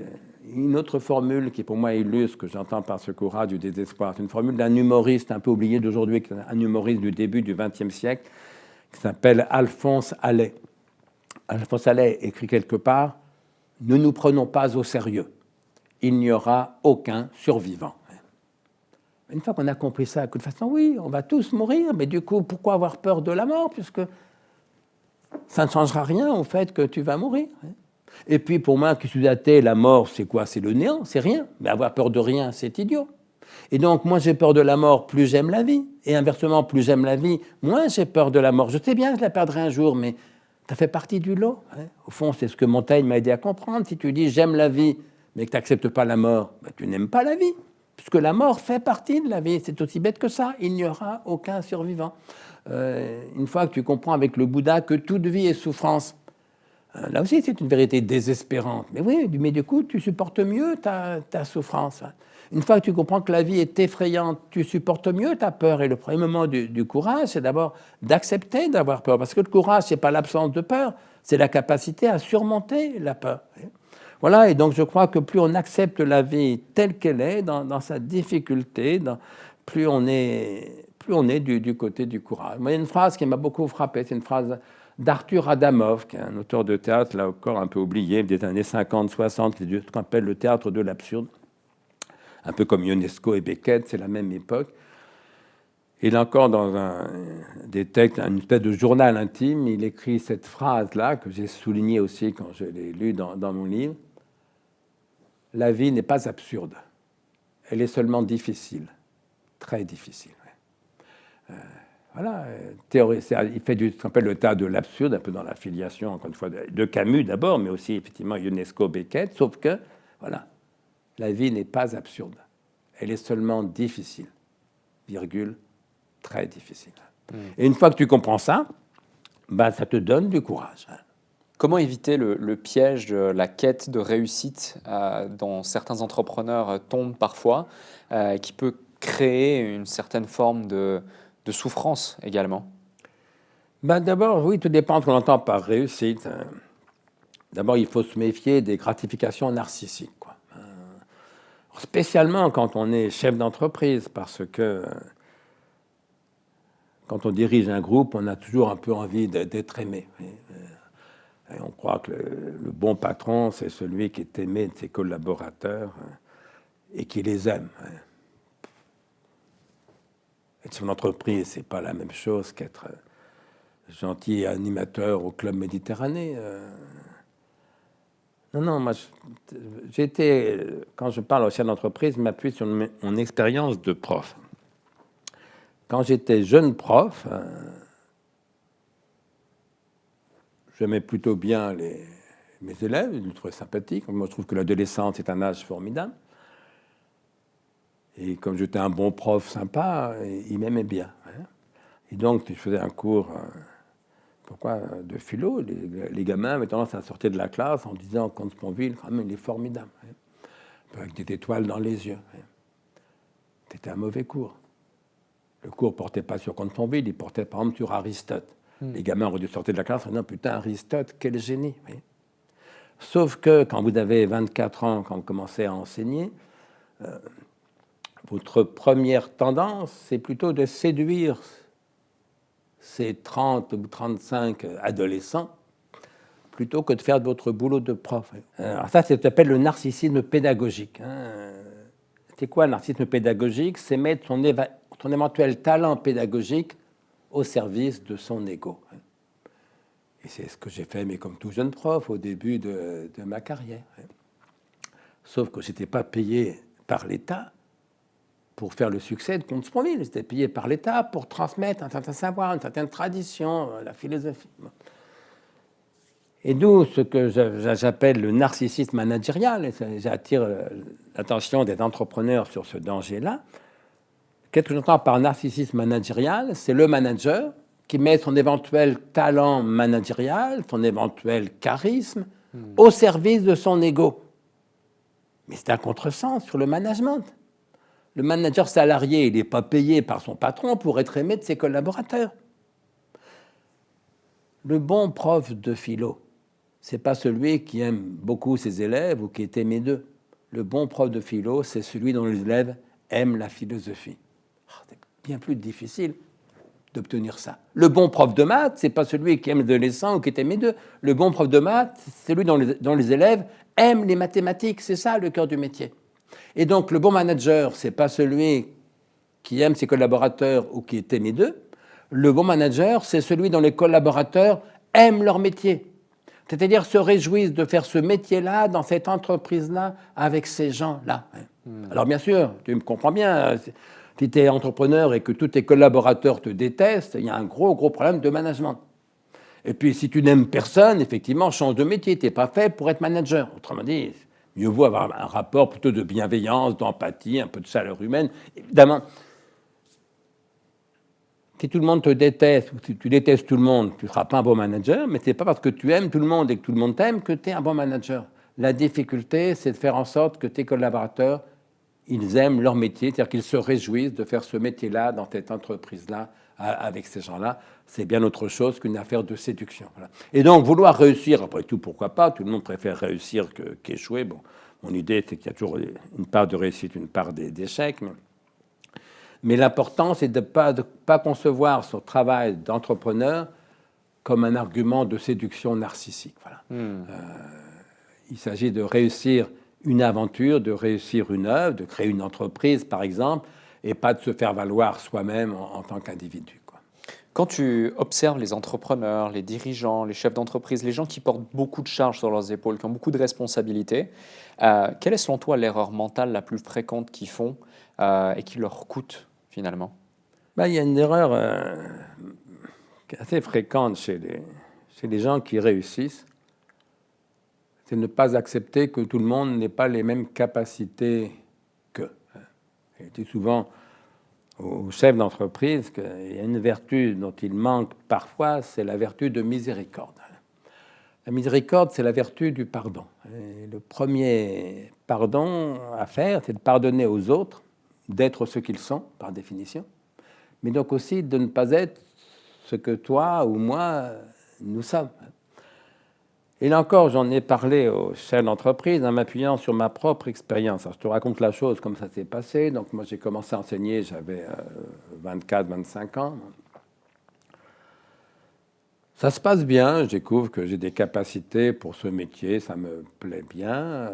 une autre formule qui pour moi illustre ce que j'entends par ce courage du désespoir, c'est une formule d'un humoriste un peu oublié d'aujourd'hui, un humoriste du début du XXe siècle, qui s'appelle Alphonse Allais. Alphonse Allais écrit quelque part, « Ne nous prenons pas au sérieux, il n'y aura aucun survivant ». Une fois qu'on a compris ça, de toute façon, oui, on va tous mourir, mais du coup, pourquoi avoir peur de la mort, puisque ça ne changera rien au fait que tu vas mourir. Et puis, pour moi, qui suis athée, la mort, c'est quoi? C'est le néant, c'est rien. Mais avoir peur de rien, c'est idiot. Et donc, moi, j'ai peur de la mort, plus j'aime la vie. Et inversement, plus j'aime la vie, moins j'ai peur de la mort. Je sais bien que je la perdrai un jour, mais ça fait partie du lot. Au fond, c'est ce que Montaigne m'a aidé à comprendre. Si tu dis « j'aime la vie », mais que tu n'acceptes pas la mort, ben, tu n'aimes pas la vie. Puisque la mort fait partie de la vie. C'est aussi bête que ça. Il n'y aura aucun survivant. Une fois que tu comprends avec le Bouddha que toute vie est souffrance, là aussi c'est une vérité désespérante. Mais oui, mais du coup, tu supportes mieux ta souffrance. Une fois que tu comprends que la vie est effrayante, tu supportes mieux ta peur. Et le premier moment du courage, c'est d'abord d'accepter d'avoir peur. Parce que le courage, ce n'est pas l'absence de peur, c'est la capacité à surmonter la peur. Voilà, et donc je crois que plus on accepte la vie telle qu'elle est, dans sa difficulté, plus on est du côté du courage. Moi, il y a une phrase qui m'a beaucoup frappé, c'est une phrase d'Arthur Adamov, qui est un auteur de théâtre, là encore un peu oublié, des années 50-60, c'est ce qu'on appelle le théâtre de l'absurde, un peu comme Ionesco et Beckett, c'est la même époque. Il est encore dans des textes, une espèce de journal intime, il écrit cette phrase-là, que j'ai soulignée aussi quand je l'ai lue dans mon livre. « La vie n'est pas absurde, elle est seulement difficile, très difficile. » Voilà, il fait ce qu'on appelle le tas de l'absurde, un peu dans la filiation, encore une fois, de Camus d'abord, mais aussi effectivement Ionesco, Beckett, sauf que, voilà, la vie n'est pas absurde, elle est seulement difficile, virgule, très difficile. Et une fois que tu comprends ça, ben, ça te donne du courage. Comment éviter le piège de la quête de réussite dont certains entrepreneurs tombent parfois, qui peut créer une certaine forme de souffrance également? Ben, d'abord, oui, tout dépend de ce qu'on entend par réussite. D'abord, il faut se méfier des gratifications narcissiques, quoi. Spécialement quand on est chef d'entreprise, parce que quand on dirige un groupe, on a toujours un peu envie d'être aimé. Et on croit que le bon patron, c'est celui qui est aimé de ses collaborateurs et qui les aime. Être son entreprise, ce n'est pas la même chose qu'être gentil animateur au Club Méditerranée. Non, moi, quand je parle au chef d'entreprise, je m'appuie sur mon expérience de prof. Quand j'étais jeune prof, j'aimais plutôt bien mes élèves, je les trouvais sympathiques. Moi, je trouve que l'adolescence est un âge formidable. Et comme j'étais un bon prof sympa, ils m'aimaient bien. Et donc, je faisais un cours pourquoi de philo, les gamins avaient tendance à sortir de la classe en disant Comte Sponville, quand même, il est formidable, avec des étoiles dans les yeux. C'était un mauvais cours. Le cours ne portait pas sur Comte Sponville, il portait par exemple sur Aristote. Les gamins auraient dû sortir de la classe en disant putain, Aristote, quel génie. Sauf que quand vous avez 24 ans, quand vous commencez à enseigner, votre première tendance, c'est plutôt de séduire ces 30 ou 35 adolescents plutôt que de faire votre boulot de prof. Alors ça, ça s'appelle le narcissisme pédagogique. C'est quoi le narcissisme pédagogique? C'est mettre son éventuel talent pédagogique au service de son ego. Et c'est ce que j'ai fait, mais comme tout jeune prof, au début de ma carrière. Sauf que je n'étais pas payé par l'État pour faire le succès de Comte Sponville. J'étais payé par l'État pour transmettre un certain savoir, une certaine tradition, la philosophie. Et d'où ce que j'appelle le narcissisme managérial, et j'attire l'attention des entrepreneurs sur ce danger-là. Qu'est-ce que j'entends par narcissisme managérial? C'est le manager qui met son éventuel talent managérial, son éventuel charisme, au service de son ego. Mais c'est un contresens sur le management. Le manager salarié, il n'est pas payé par son patron pour être aimé de ses collaborateurs. Le bon prof de philo, ce n'est pas celui qui aime beaucoup ses élèves ou qui est aimé d'eux. Le bon prof de philo, c'est celui dont les élèves aiment la philosophie. C'est bien plus difficile d'obtenir ça. Le bon prof de maths, ce n'est pas celui qui aime les adolescents ou qui est aimé d'eux. Le bon prof de maths, c'est celui dont les élèves aiment les mathématiques. C'est ça le cœur du métier. Et donc, le bon manager, ce n'est pas celui qui aime ses collaborateurs ou qui est aimé d'eux. Le bon manager, c'est celui dont les collaborateurs aiment leur métier. C'est-à-dire se réjouissent de faire ce métier-là, dans cette entreprise-là, avec ces gens-là. Alors, bien sûr, tu me comprends bien, si tu es entrepreneur et que tous tes collaborateurs te détestent, il y a un gros problème de management. Et puis, si tu n'aimes personne, effectivement, change de métier. Tu n'es pas fait pour être manager. Autrement dit, mieux vaut avoir un rapport plutôt de bienveillance, d'empathie, un peu de chaleur humaine. Évidemment, si tout le monde te déteste ou si tu détestes tout le monde, tu ne seras pas un bon manager, mais ce n'est pas parce que tu aimes tout le monde et que tout le monde t'aime que tu es un bon manager. La difficulté, c'est de faire en sorte que tes collaborateurs, ils aiment leur métier, c'est-à-dire qu'ils se réjouissent de faire ce métier-là dans cette entreprise-là, avec ces gens-là. C'est bien autre chose qu'une affaire de séduction. Voilà. Et donc, vouloir réussir, après tout, pourquoi pas? Tout le monde préfère réussir qu'échouer. Bon, mon idée, c'est qu'il y a toujours une part de réussite, une part d'échec. Mais l'important, c'est de ne pas concevoir son travail d'entrepreneur comme un argument de séduction narcissique. Voilà. Il s'agit de réussir une aventure, de réussir une œuvre, de créer une entreprise, par exemple, et pas de se faire valoir soi-même en tant qu'individu. Quand tu observes les entrepreneurs, les dirigeants, les chefs d'entreprise, les gens qui portent beaucoup de charges sur leurs épaules, qui ont beaucoup de responsabilités, quelle est selon toi l'erreur mentale la plus fréquente qu'ils font et qui leur coûte finalement? Il y a une erreur assez fréquente chez les gens qui réussissent, c'est de ne pas accepter que tout le monde n'ait pas les mêmes capacités qu'eux. Je dis souvent aux chefs d'entreprise qu'il y a une vertu dont il manque parfois, c'est la vertu de miséricorde. La miséricorde, c'est la vertu du pardon. Et le premier pardon à faire, c'est de pardonner aux autres, d'être ce qu'ils sont, par définition, mais donc aussi de ne pas être ce que toi ou moi, nous sommes. Et là encore, j'en ai parlé aux chefs d'entreprise en m'appuyant sur ma propre expérience. Alors, je te raconte la chose comme ça s'est passé. Donc moi, j'ai commencé à enseigner, j'avais 24-25 ans. Ça se passe bien, je découvre que j'ai des capacités pour ce métier, ça me plaît bien,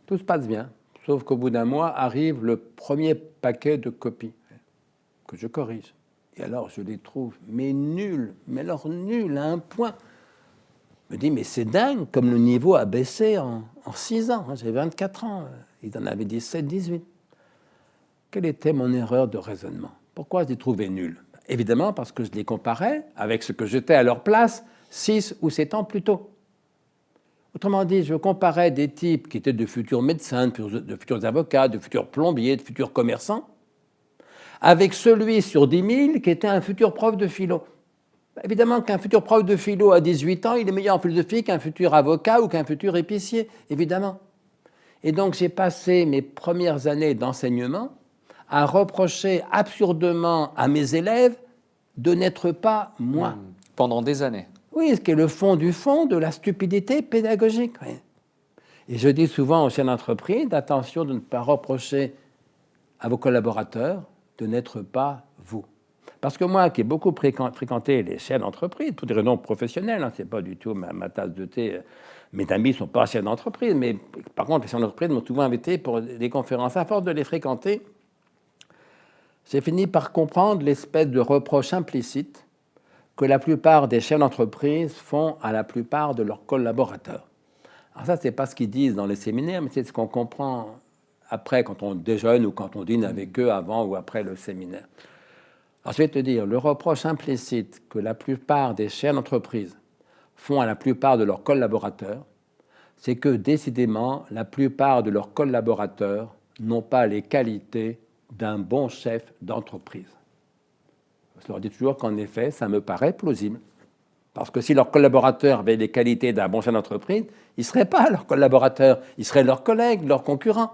tout se passe bien. Sauf qu'au bout d'un mois, arrive le premier paquet de copies que je corrige. Et alors, je les trouve, mais nuls, mais alors nuls à un point. Je me dis, mais c'est dingue, comme le niveau a baissé en 6 ans. J'ai 24 ans, ils en avaient 17, 18. Quelle était mon erreur de raisonnement? Pourquoi je les trouvais nuls? Évidemment, parce que je les comparais avec ce que j'étais à leur place 6 ou 7 ans plus tôt. Autrement dit, je comparais des types qui étaient de futurs médecins, de futurs avocats, de futurs plombiers, de futurs commerçants, avec celui sur 10 000 qui était un futur prof de philo. Évidemment qu'un futur prof de philo à 18 ans, il est meilleur en philosophie qu'un futur avocat ou qu'un futur épicier, évidemment. Et donc j'ai passé mes premières années d'enseignement à reprocher absurdement à mes élèves de n'être pas moi. Pendant des années. Oui, ce qui est le fond du fond de la stupidité pédagogique. Oui. Et je dis souvent aux chefs d'entreprise, attention de ne pas reprocher à vos collaborateurs de n'être pas vous. Parce que moi, qui ai beaucoup fréquenté les chefs d'entreprise, pour des raisons professionnelles, hein, ce n'est pas du tout ma tasse de thé, mes amis ne sont pas chefs d'entreprise, mais par contre, les chefs d'entreprise m'ont souvent invité pour des conférences. À force de les fréquenter, j'ai fini par comprendre l'espèce de reproche implicite que la plupart des chefs d'entreprise font à la plupart de leurs collaborateurs. Alors ça, ce n'est pas ce qu'ils disent dans les séminaires, mais c'est ce qu'on comprend après, quand on déjeune ou quand on dîne avec eux avant ou après le séminaire. Alors je vais te dire, le reproche implicite que la plupart des chefs d'entreprise font à la plupart de leurs collaborateurs, c'est que décidément, la plupart de leurs collaborateurs n'ont pas les qualités d'un bon chef d'entreprise. Je leur dis toujours qu'en effet, ça me paraît plausible. Parce que si leurs collaborateurs avaient les qualités d'un bon chef d'entreprise, ils ne seraient pas leurs collaborateurs, ils seraient leurs collègues, leurs concurrents.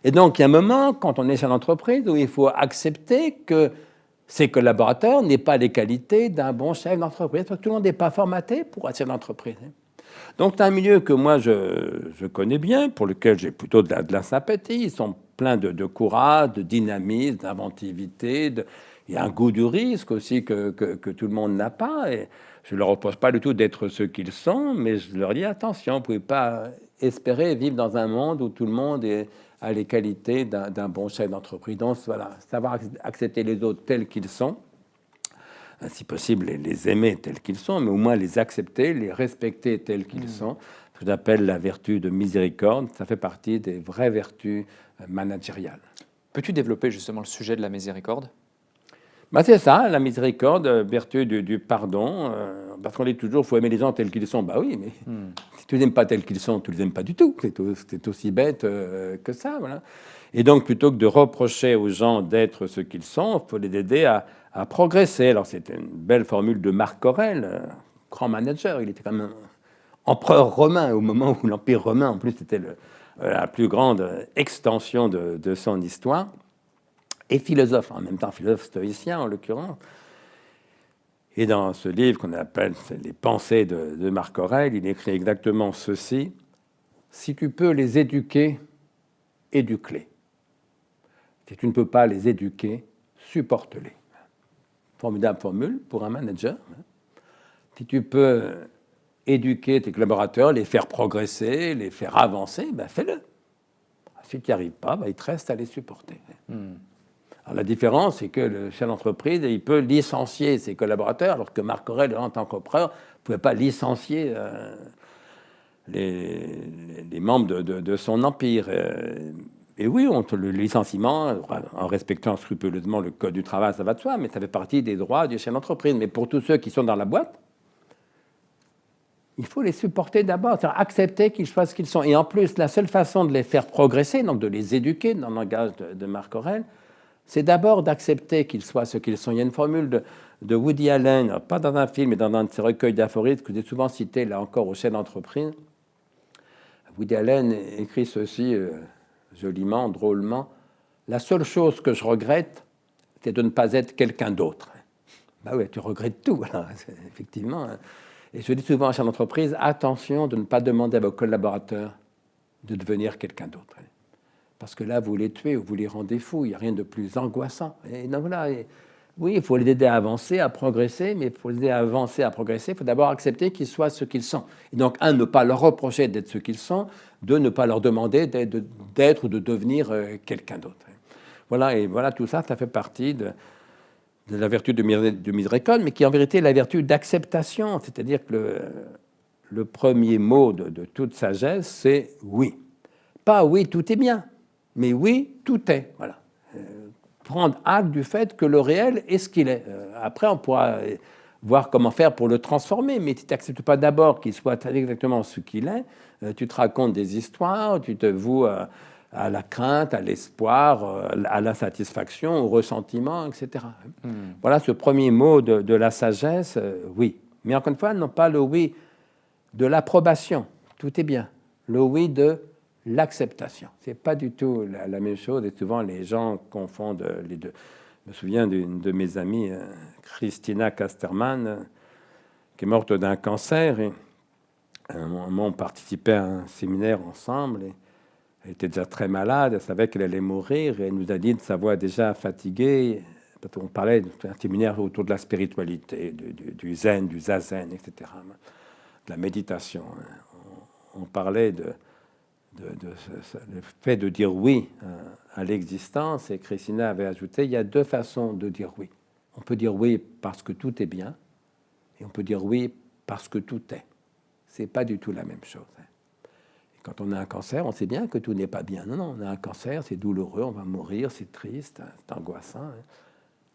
Et donc, il y a un moment, quand on est chef d'entreprise, où il faut accepter que ces collaborateurs n'aient pas les qualités d'un bon chef d'entreprise. Parce que tout le monde n'est pas formaté pour être chef d'entreprise. Donc, c'est un milieu que moi, je connais bien, pour lequel j'ai plutôt de la sympathie. Ils sont pleins de courage, de dynamisme, d'inventivité. Il y a un goût du risque aussi que tout le monde n'a pas. Et je ne leur reproche pas du tout d'être ce qu'ils sont, mais je leur dis attention, vous ne pouvez pas espérer vivre dans un monde où tout le monde a les qualités d'un bon chef d'entreprise. Donc voilà, savoir accepter les autres tels qu'ils sont, si possible les aimer tels qu'ils sont, mais au moins les accepter, les respecter tels qu'ils sont. Ce que j'appelle la vertu de miséricorde, ça fait partie des vraies vertus managériales. Peux-tu développer justement le sujet de la miséricorde ? C'est ça, la miséricorde, vertu du pardon, parce qu'on dit toujours, il faut aimer les gens tels qu'ils sont. Oui, mais si tu les aimes pas tels qu'ils sont, tu les aimes pas du tout. C'est aussi bête que ça. Voilà. Et donc, plutôt que de reprocher aux gens d'être ce qu'ils sont, il faut les aider à progresser. Alors, c'était une belle formule de Marc Aurèle, grand manager. Il était quand même empereur romain au moment où l'Empire romain, en plus, c'était la plus grande extension de son histoire. Et philosophe, en même temps philosophe stoïcien en l'occurrence. Et dans ce livre qu'on appelle Les pensées de Marc Aurèle, il écrit exactement ceci: si tu peux les éduquer, éduque-les. Si tu ne peux pas les éduquer, supporte-les. Formidable formule pour un manager. Si tu peux éduquer tes collaborateurs, les faire progresser, les faire avancer, fais-le. Si tu n'y arrives pas, il te reste à les supporter. Alors, la différence, c'est que le chef d'entreprise, il peut licencier ses collaborateurs, alors que Marc Aurèle, en tant qu'empereur, ne pouvait pas licencier les membres de son empire. Et oui, le licenciement, en respectant scrupuleusement le code du travail, ça va de soi, mais ça fait partie des droits du chef d'entreprise. Mais pour tous ceux qui sont dans la boîte, il faut les supporter d'abord, c'est-à-dire accepter qu'ils soient ce qu'ils sont. Et en plus, la seule façon de les faire progresser, donc de les éduquer dans le langage de Marc Aurèle, c'est d'abord d'accepter qu'ils soient ce qu'ils sont. Il y a une formule de Woody Allen, pas dans un film, mais dans un de ses recueils d'aphorismes que j'ai souvent cité, là encore, au chef d'entreprise. Woody Allen écrit ceci, joliment, drôlement: la seule chose que je regrette, c'est de ne pas être quelqu'un d'autre. Oui, tu regrettes tout, alors, effectivement. Et je dis souvent à chef d'entreprise, attention de ne pas demander à vos collaborateurs de devenir quelqu'un d'autre. Parce que là, vous les tuez ou vous les rendez fous. Il n'y a rien de plus angoissant. Et donc voilà, oui, il faut les aider à avancer, à progresser, mais pour les aider à avancer, à progresser, il faut d'abord accepter qu'ils soient ce qu'ils sont. Et donc, ne pas leur reprocher d'être ce qu'ils sont, ne pas leur demander d'être ou de devenir quelqu'un d'autre. Voilà, et voilà, tout ça, ça fait partie de la vertu de miséricorde, mais qui est en vérité la vertu d'acceptation. C'est-à-dire que le premier mot de toute sagesse, c'est oui. Pas oui, tout est bien, mais oui, tout est. Voilà. Prendre acte du fait que le réel est ce qu'il est. Après, on pourra voir comment faire pour le transformer, mais si tu n'acceptes pas d'abord qu'il soit exactement ce qu'il est, tu te racontes des histoires, tu te voues à la crainte, à l'espoir, à l'insatisfaction, au ressentiment, etc. Voilà ce premier mot de la sagesse, oui. Mais encore une fois, non pas le oui de l'approbation, tout est bien. Le oui de l'acceptation. Ce n'est pas du tout la même chose, et souvent les gens confondent les deux. Je me souviens d'une de mes amies, Christina Casterman, qui est morte d'un cancer. Et à un moment, on participait à un séminaire ensemble. Et elle était déjà très malade, elle savait qu'elle allait mourir. Et elle nous a dit de sa voix déjà fatiguée, parce qu'on parlait d'un séminaire autour de la spiritualité, du zen, du zazen, etc., de la méditation. On parlait le fait de dire oui à l'existence. Et Christina avait ajouté, il y a deux façons de dire oui. On peut dire oui parce que tout est bien, et on peut dire oui parce que tout est. Ce n'est pas du tout la même chose. Et quand on a un cancer, on sait bien que tout n'est pas bien. Non, non, on a un cancer, c'est douloureux, on va mourir, c'est triste, c'est angoissant,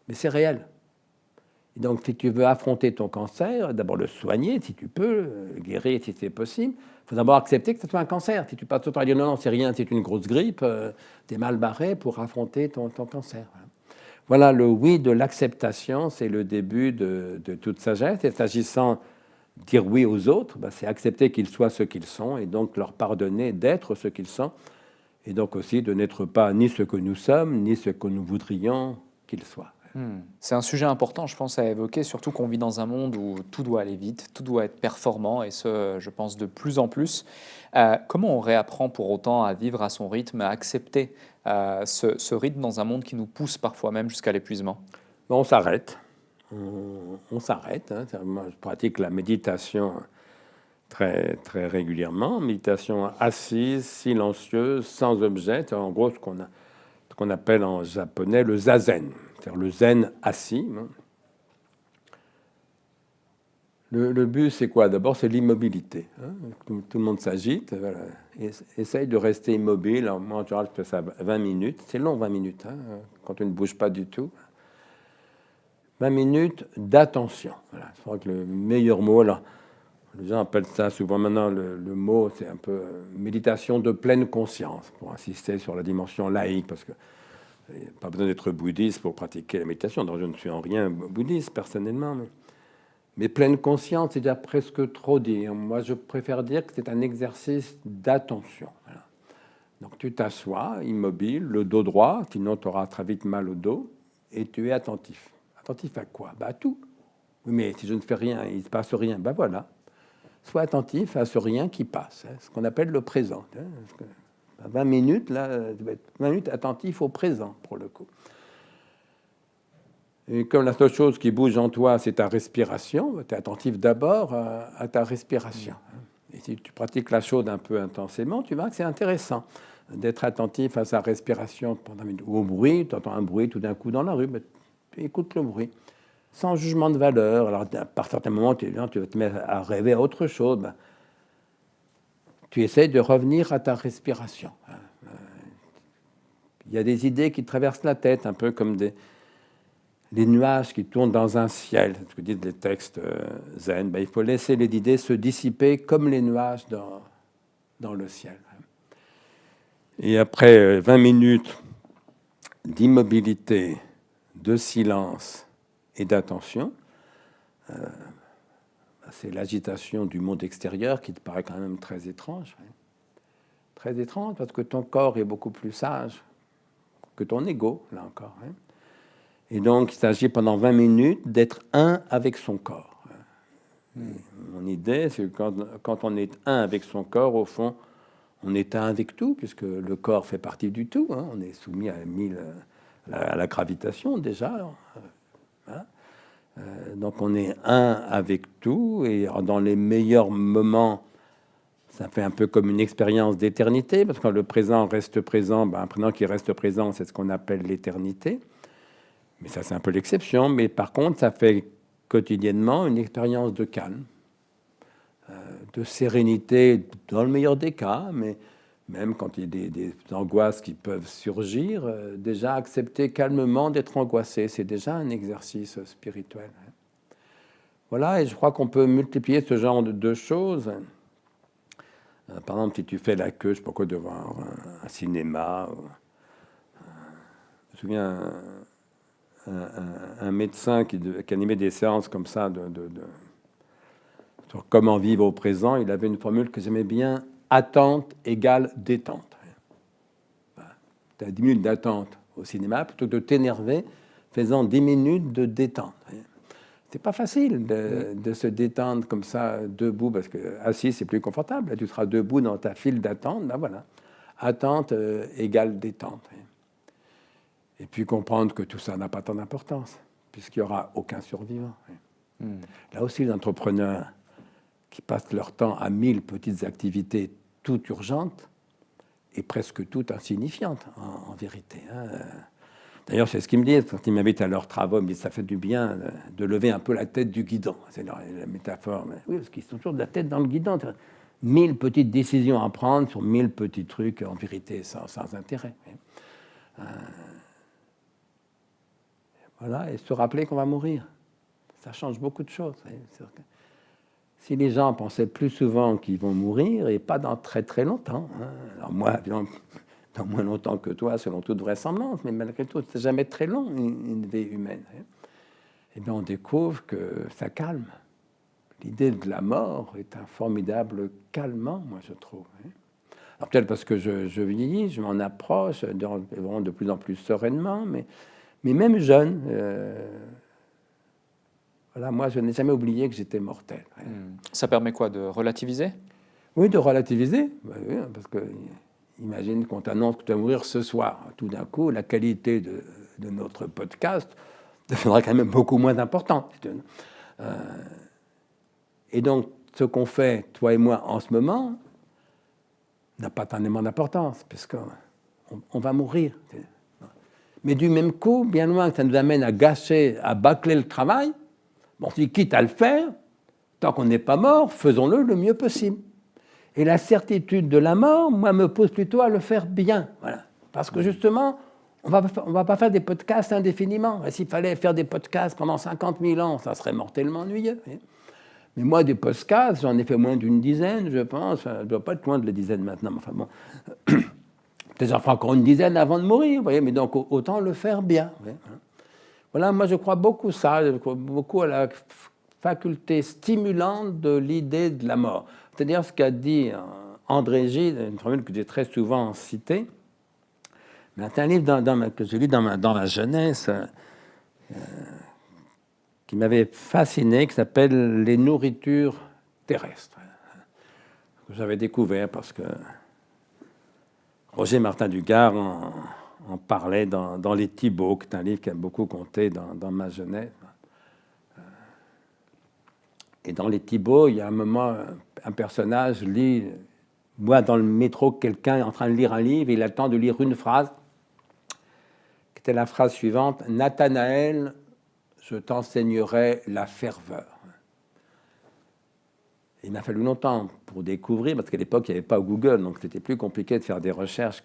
mais c'est réel. Et donc, si tu veux affronter ton cancer, d'abord le soigner, si tu peux, le guérir si c'est possible, il faut d'abord accepter que ce soit un cancer. Si tu passes tout le temps à dire non, non, c'est rien, c'est une grosse grippe, tu es mal barré pour affronter ton cancer. Voilà, le oui de l'acceptation, c'est le début de toute sagesse. Et s'agissant de dire oui aux autres, c'est accepter qu'ils soient ce qu'ils sont et donc leur pardonner d'être ce qu'ils sont. Et donc aussi de n'être pas ni ce que nous sommes, ni ce que nous voudrions qu'ils soient. C'est un sujet important, je pense, à évoquer, surtout qu'on vit dans un monde où tout doit aller vite, tout doit être performant, et ce, je pense, de plus en plus. Comment on réapprend pour autant à vivre à son rythme, à accepter ce rythme dans un monde qui nous pousse parfois même jusqu'à l'épuisement? On s'arrête. On s'arrête. Moi, je pratique la méditation très, très régulièrement. Méditation assise, silencieuse, sans objet. En gros, ce qu'on appelle en japonais le zazen. C'est-à-dire le zen assis. Le but, c'est quoi? D'abord, c'est l'immobilité. Tout le monde s'agite. Voilà. Essaye de rester immobile. Moi, en général, je fais ça 20 minutes. C'est long, 20 minutes, quand tu ne bouges pas du tout. 20 minutes d'attention. Voilà. Je crois que le meilleur mot, alors, les gens appellent ça souvent maintenant, le mot, c'est un peu méditation de pleine conscience, pour insister sur la dimension laïque, parce que il n'y a pas besoin d'être bouddhiste pour pratiquer la méditation. Donc, je ne suis en rien bouddhiste, personnellement. Mais pleine conscience, c'est déjà presque trop dire. Moi, je préfère dire que c'est un exercice d'attention. Voilà. Donc, tu t'assois, immobile, le dos droit, sinon tu auras très vite mal au dos, et tu es attentif. Attentif à quoi? À tout. Oui, mais si je ne fais rien, il ne se passe rien. Voilà. Sois attentif à ce rien qui passe, ce qu'on appelle le présent. 20 minutes, là, tu vas être 20 minutes attentif au présent, pour le coup. Et comme la seule chose qui bouge en toi, c'est ta respiration, tu es attentif d'abord à ta respiration. Et si tu pratiques la chose un peu intensément, tu verras que c'est intéressant d'être attentif à sa respiration pendant 20 minutes. Ou au bruit, tu entends un bruit tout d'un coup dans la rue, tu écoutes le bruit, sans jugement de valeur. Alors, par certains moments, tu vas te mettre à rêver à autre chose. Tu essaies de revenir à ta respiration. Il y a des idées qui traversent la tête, un peu comme des nuages qui tournent dans un ciel. C'est ce que disent les textes zen. Il faut laisser les idées se dissiper comme les nuages dans le ciel. Et après 20 minutes d'immobilité, de silence et d'attention, c'est l'agitation du monde extérieur qui te paraît quand même très étrange. Très étrange, parce que ton corps est beaucoup plus sage que ton ego, là encore. Et donc, il s'agit pendant 20 minutes d'être un avec son corps. Mon idée, c'est que quand on est un avec son corps, au fond, on est un avec tout, puisque le corps fait partie du tout. On est soumis à la gravitation, déjà. Donc on est un avec tout, et dans les meilleurs moments, ça fait un peu comme une expérience d'éternité, parce que quand le présent reste présent, un présent qui reste présent, c'est ce qu'on appelle l'éternité. Mais ça, c'est un peu l'exception. Mais par contre, ça fait quotidiennement une expérience de calme, de sérénité, dans le meilleur des cas, mais même quand il y a des angoisses qui peuvent surgir, déjà accepter calmement d'être angoissé, c'est déjà un exercice spirituel. Voilà, et je crois qu'on peut multiplier ce genre de choses. Par exemple, si tu fais la queue, je sais pas quoi, devant un cinéma. Je me souviens un médecin qui animait des séances comme ça sur comment vivre au présent. Il avait une formule que j'aimais bien, attente égale détente. Tu as 10 minutes d'attente au cinéma, plutôt que de t'énerver, faisant 10 minutes de détente. C'est pas facile de se détendre comme ça, debout, parce que assis, c'est plus confortable. Là, tu seras debout dans ta file d'attente. Ben voilà. Attente égale détente. Et puis comprendre que tout ça n'a pas tant d'importance, puisqu'il n'y aura aucun survivant. Là aussi, les entrepreneurs qui passent leur temps à 1000 petites activités toutes urgentes et presque toutes insignifiantes, en vérité. D'ailleurs, c'est ce qu'ils me disent quand ils m'invitent à leurs travaux. Ils me disent ça fait du bien de lever un peu la tête du guidon. C'est la métaphore. Mais oui, parce qu'ils sont toujours de la tête dans le guidon. 1000 petites décisions à prendre sur 1000 petits trucs, en vérité, sans intérêt. Voilà, et se rappeler qu'on va mourir. Ça change beaucoup de choses. Si les gens pensaient plus souvent qu'ils vont mourir, et pas dans très très longtemps, alors moi, dans moins longtemps que toi, selon toute vraisemblance, mais malgré tout, c'est jamais très long, une vie humaine. Eh bien, on découvre que ça calme. L'idée de la mort est un formidable calmant, moi, je trouve. Alors, peut-être parce que je vieillis, je m'en approche, de plus en plus sereinement, mais même jeune, voilà, moi, je n'ai jamais oublié que j'étais mortel. Ça permet quoi, de relativiser? Oui, de relativiser, oui, parce que imagine qu'on t'annonce que tu vas mourir ce soir. Tout d'un coup, la qualité de notre podcast deviendra quand même beaucoup moins importante. Et donc, ce qu'on fait, toi et moi, en ce moment, n'a pas tellement d'importance, puisqu'on va mourir. Mais du même coup, bien loin que ça nous amène à gâcher, à bâcler le travail, bon, si quitte à le faire, tant qu'on n'est pas mort, faisons-le le mieux possible. Et la certitude de la mort, moi, me pousse plutôt à le faire bien. Voilà. Parce que justement, on va pas faire des podcasts indéfiniment. Et s'il fallait faire des podcasts pendant 50 000 ans, ça serait mortellement ennuyeux. Mais moi, des podcasts, j'en ai fait moins d'une dizaine, je pense. Ça ne doit pas être loin de la dizaine maintenant. Enfin bon, peut-être j'en ferai encore une dizaine avant de mourir. Vous voyez, mais donc, autant le faire bien. Voilà, moi, je crois beaucoup ça. Je crois beaucoup à la faculté stimulante de l'idée de la mort. C'est-à-dire ce qu'a dit André Gide, une formule que j'ai très souvent citée. C'est un livre que j'ai lu dans ma jeunesse qui m'avait fasciné, qui s'appelle « Les nourritures terrestres », que j'avais découvert parce que Roger Martin Dugard en parlait dans Les Thibauts, qui est un livre qui a beaucoup compté dans ma jeunesse. Et dans Les Thibauts, il y a un moment, un personnage lit, moi dans le métro, quelqu'un est en train de lire un livre, et il a le temps de lire une phrase, qui était la phrase suivante: « Nathanaël, je t'enseignerai la ferveur. » Il m'a fallu longtemps pour découvrir, parce qu'à l'époque, il n'y avait pas Google, donc c'était plus compliqué de faire des recherches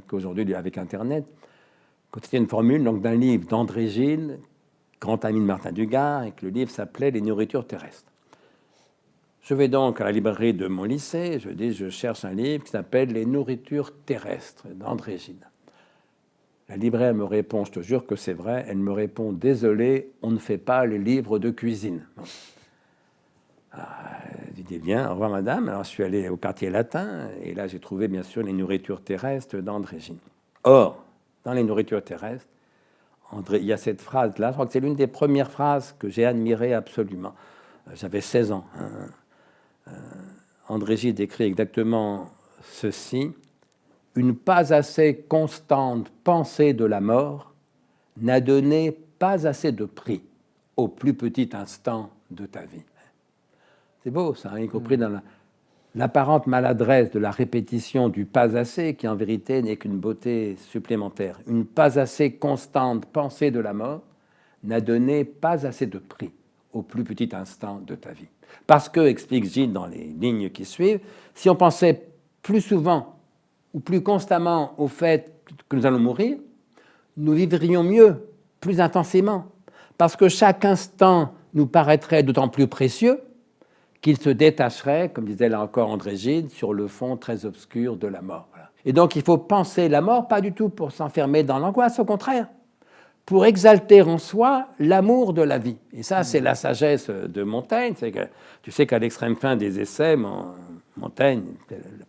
qu'aujourd'hui avec Internet. C'était une formule donc, d'un livre d'André Gide, grand ami de Martin Dugard, et que le livre s'appelait « Les nourritures terrestres ». Je vais donc à la librairie de mon lycée, je cherche un livre qui s'appelle « Les nourritures terrestres » d'André Gide. La libraire me répond, je te jure que c'est vrai, elle me répond « Désolé, on ne fait pas les livres de cuisine. » Je dis bien, au revoir madame. Alors je suis allé au quartier latin, et là j'ai trouvé bien sûr les nourritures terrestres d'André Gide. Or, dans les nourritures terrestres, il y a cette phrase-là, je crois que c'est l'une des premières phrases que j'ai admirées absolument. J'avais 16 ans. André Gide écrit exactement ceci: « Une pas assez constante pensée de la mort n'a donné pas assez de prix au plus petit instant de ta vie. » C'est beau ça, y compris dans l'apparente maladresse de la répétition du pas assez, qui en vérité n'est qu'une beauté supplémentaire. Une pas assez constante pensée de la mort n'a donné pas assez de prix au plus petit instant de ta vie. Parce que, explique Gide dans les lignes qui suivent, si on pensait plus souvent ou plus constamment au fait que nous allons mourir, nous vivrions mieux, plus intensément, parce que chaque instant nous paraîtrait d'autant plus précieux qu'il se détacherait, comme disait là encore André Gide, sur le fond très obscur de la mort. Voilà. Et donc il faut penser la mort, pas du tout pour s'enfermer dans l'angoisse, au contraire, pour exalter en soi l'amour de la vie. Et ça, c'est la sagesse de Montaigne. C'est que, tu sais qu'à l'extrême fin des essais, Montaigne,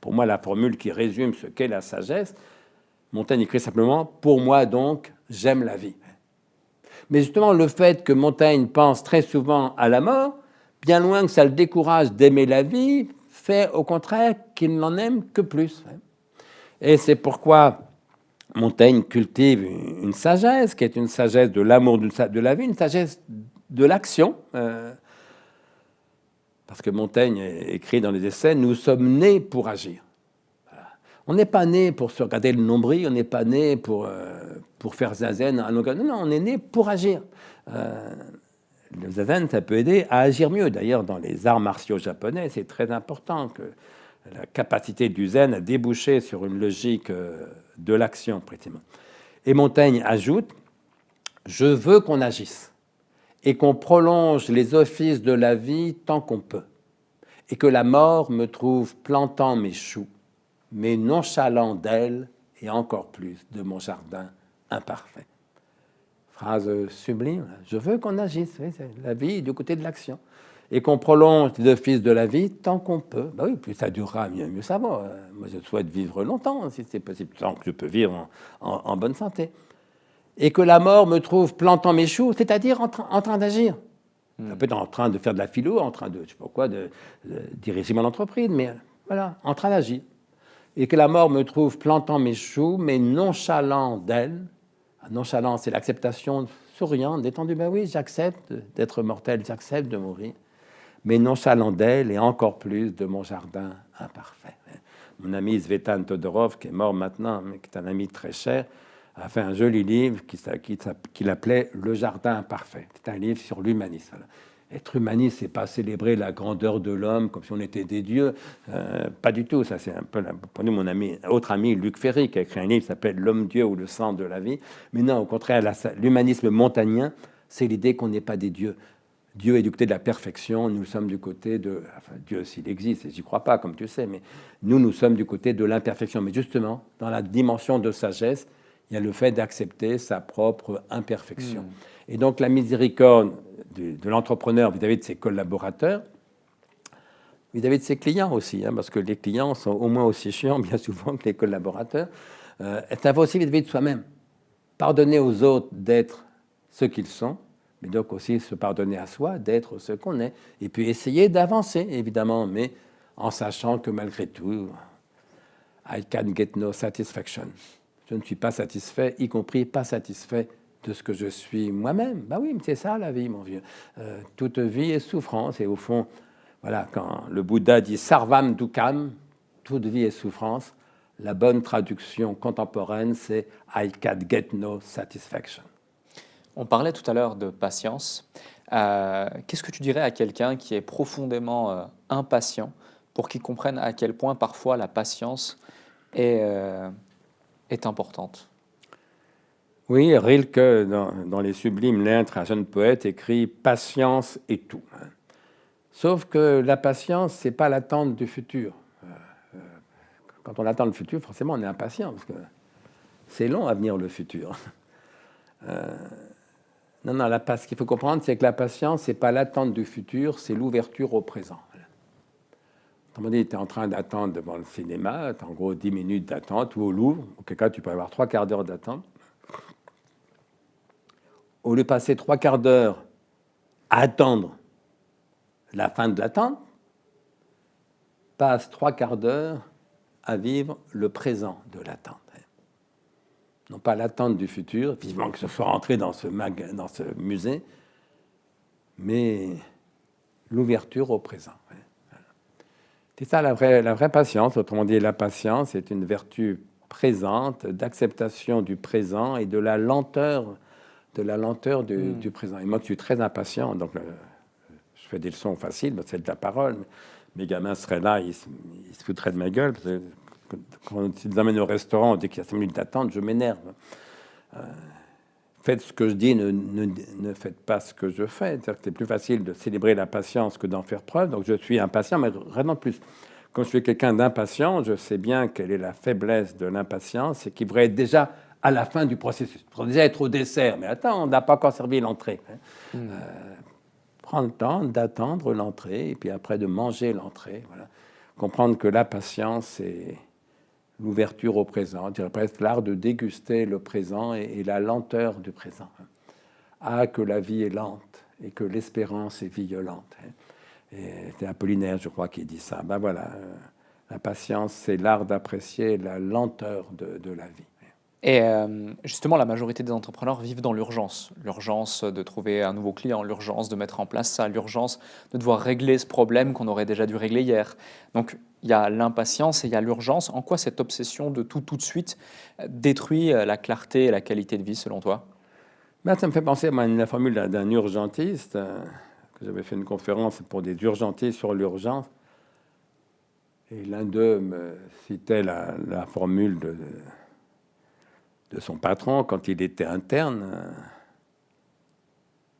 pour moi, la formule qui résume ce qu'est la sagesse, Montaigne écrit simplement « Pour moi, donc, j'aime la vie ». Mais justement, le fait que Montaigne pense très souvent à la mort, bien loin que ça le décourage d'aimer la vie, fait au contraire qu'il n'en aime que plus. Et c'est pourquoi Montaigne cultive une sagesse, qui est une sagesse de l'amour de la vie, une sagesse de l'action. Parce que Montaigne écrit dans les essais « Nous sommes nés pour agir ». Voilà. On n'est pas né pour se regarder le nombril, on n'est pas né pour faire zazen. Non, on est né pour agir. Le zazen, ça peut aider à agir mieux. D'ailleurs, dans les arts martiaux japonais, c'est très important que la capacité du zen à déboucher sur une logique de l'action, précisément. Et Montaigne ajoute « Je veux qu'on agisse et qu'on prolonge les offices de la vie tant qu'on peut, et que la mort me trouve plantant mes choux, mais nonchalant d'elle et encore plus de mon jardin imparfait. » Phrase sublime. Je veux qu'on agisse, oui, c'est la vie du côté de l'action. Et qu'on prolonge les offices de la vie tant qu'on peut. Ben oui, plus ça durera, mieux ça va. Moi, je souhaite vivre longtemps, si c'est possible, tant que je peux vivre en bonne santé. Et que la mort me trouve plantant mes choux, c'est-à-dire en train d'agir. Ça peut être en train de faire de la philo, en train de, je sais pas quoi, de diriger mon entreprise, mais voilà, en train d'agir. Et que la mort me trouve plantant mes choux, mais nonchalant d'elle. Nonchalant, c'est l'acceptation souriante, détendue. Ben oui, j'accepte d'être mortel, j'accepte de mourir. Mais nonchalant d'elle et encore plus de mon jardin imparfait. Mon ami Svetan Todorov, qui est mort maintenant, mais qui est un ami très cher, a fait un joli livre qu'il appelait « Le jardin imparfait ». C'est un livre sur l'humanisme. Voilà. Être humaniste, c'est pas célébrer la grandeur de l'homme comme si on était des dieux. Pas du tout. Ça, c'est un peu pour nous, mon autre ami Luc Ferry, qui a écrit un livre qui s'appelle « L'homme Dieu ou le sang de la vie ». Mais non, au contraire, l'humanisme montagnien, c'est l'idée qu'on n'est pas des dieux. Dieu est du côté de la perfection, nous sommes du côté de... Enfin, Dieu, s'il existe, et j'y crois pas, comme tu sais, mais nous sommes du côté de l'imperfection. Mais justement, dans la dimension de sagesse, il y a le fait d'accepter sa propre imperfection. Et donc, la miséricorde de l'entrepreneur vis-à-vis de ses collaborateurs, vis-à-vis de ses clients aussi, hein, parce que les clients sont au moins aussi chiants, bien souvent, que les collaborateurs, ça va aussi vis-à-vis de soi-même. Pardonner aux autres d'être ce qu'ils sont, mais donc aussi se pardonner à soi d'être ce qu'on est, et puis essayer d'avancer, évidemment, mais en sachant que malgré tout, I can get no satisfaction. Je ne suis pas satisfait, y compris pas satisfait de ce que je suis moi-même. Ben oui, c'est ça la vie, mon vieux. Toute vie est souffrance, et au fond, voilà, quand le Bouddha dit Sarvam Dukkham, toute vie est souffrance, la bonne traduction contemporaine, c'est I can get no satisfaction. On parlait tout à l'heure de patience. Qu'est-ce que tu dirais à quelqu'un qui est profondément impatient pour qu'il comprenne à quel point parfois la patience est importante? Oui, Rilke, dans les Sublimes Lettres, un jeune poète écrit « Patience et tout ». Sauf que la patience, c'est pas l'attente du futur. Quand on attend le futur, forcément, on est impatient, parce que c'est long à venir le futur. Non, ce qu'il faut comprendre, c'est que la patience, c'est pas l'attente du futur, c'est l'ouverture au présent. Autrement dit, tu es en train d'attendre devant le cinéma, tu as en gros 10 minutes d'attente, ou au Louvre, auquel cas tu peux avoir 3 quarts d'heure d'attente. Au lieu de passer 3 quarts d'heure à attendre la fin de l'attente, passe 3 quarts d'heure à vivre le présent de l'attente. Non pas l'attente du futur, vivement que je sois rentré dans ce musée, mais l'ouverture au présent. C'est ça la vraie patience. Autrement dit, la patience est une vertu présente, d'acceptation du présent et de la lenteur du présent. Et moi, je suis très impatient, donc je fais des leçons faciles, c'est de la parole. Mes gamins seraient là, ils se foutraient de ma gueule. Parce que quand ils nous amènent au restaurant, dès qu'il y a 5 minutes d'attente, je m'énerve. faites ce que je dis, ne faites pas ce que je fais. C'est-à-dire que c'est plus facile de célébrer la patience que d'en faire preuve. Donc je suis impatient, mais rien de plus. Quand je suis quelqu'un d'impatient, je sais bien quelle est la faiblesse de l'impatience, c'est qu'il devrait être déjà à la fin du processus. Il devrait déjà être au dessert. Mais attends, on n'a pas encore servi l'entrée. Prends le temps d'attendre l'entrée et puis après de manger l'entrée. Voilà. Comprendre que la patience, c'est l'ouverture au présent, je dirais presque l'art de déguster le présent et la lenteur du présent. Ah, que la vie est lente et que l'espérance est violente. Et c'est Apollinaire, je crois, qui dit ça. Ben voilà, la patience, c'est l'art d'apprécier la lenteur de la vie. Et justement, la majorité des entrepreneurs vivent dans l'urgence. L'urgence de trouver un nouveau client, l'urgence de mettre en place ça, l'urgence de devoir régler ce problème qu'on aurait déjà dû régler hier. Donc, il y a l'impatience et il y a l'urgence. En quoi cette obsession de tout de suite détruit la clarté et la qualité de vie, selon toi? Ben, ça me fait penser à la formule d'un urgentiste, que j'avais fait une conférence pour des urgentistes sur l'urgence. Et l'un d'eux me citait la formule de son patron quand il était interne.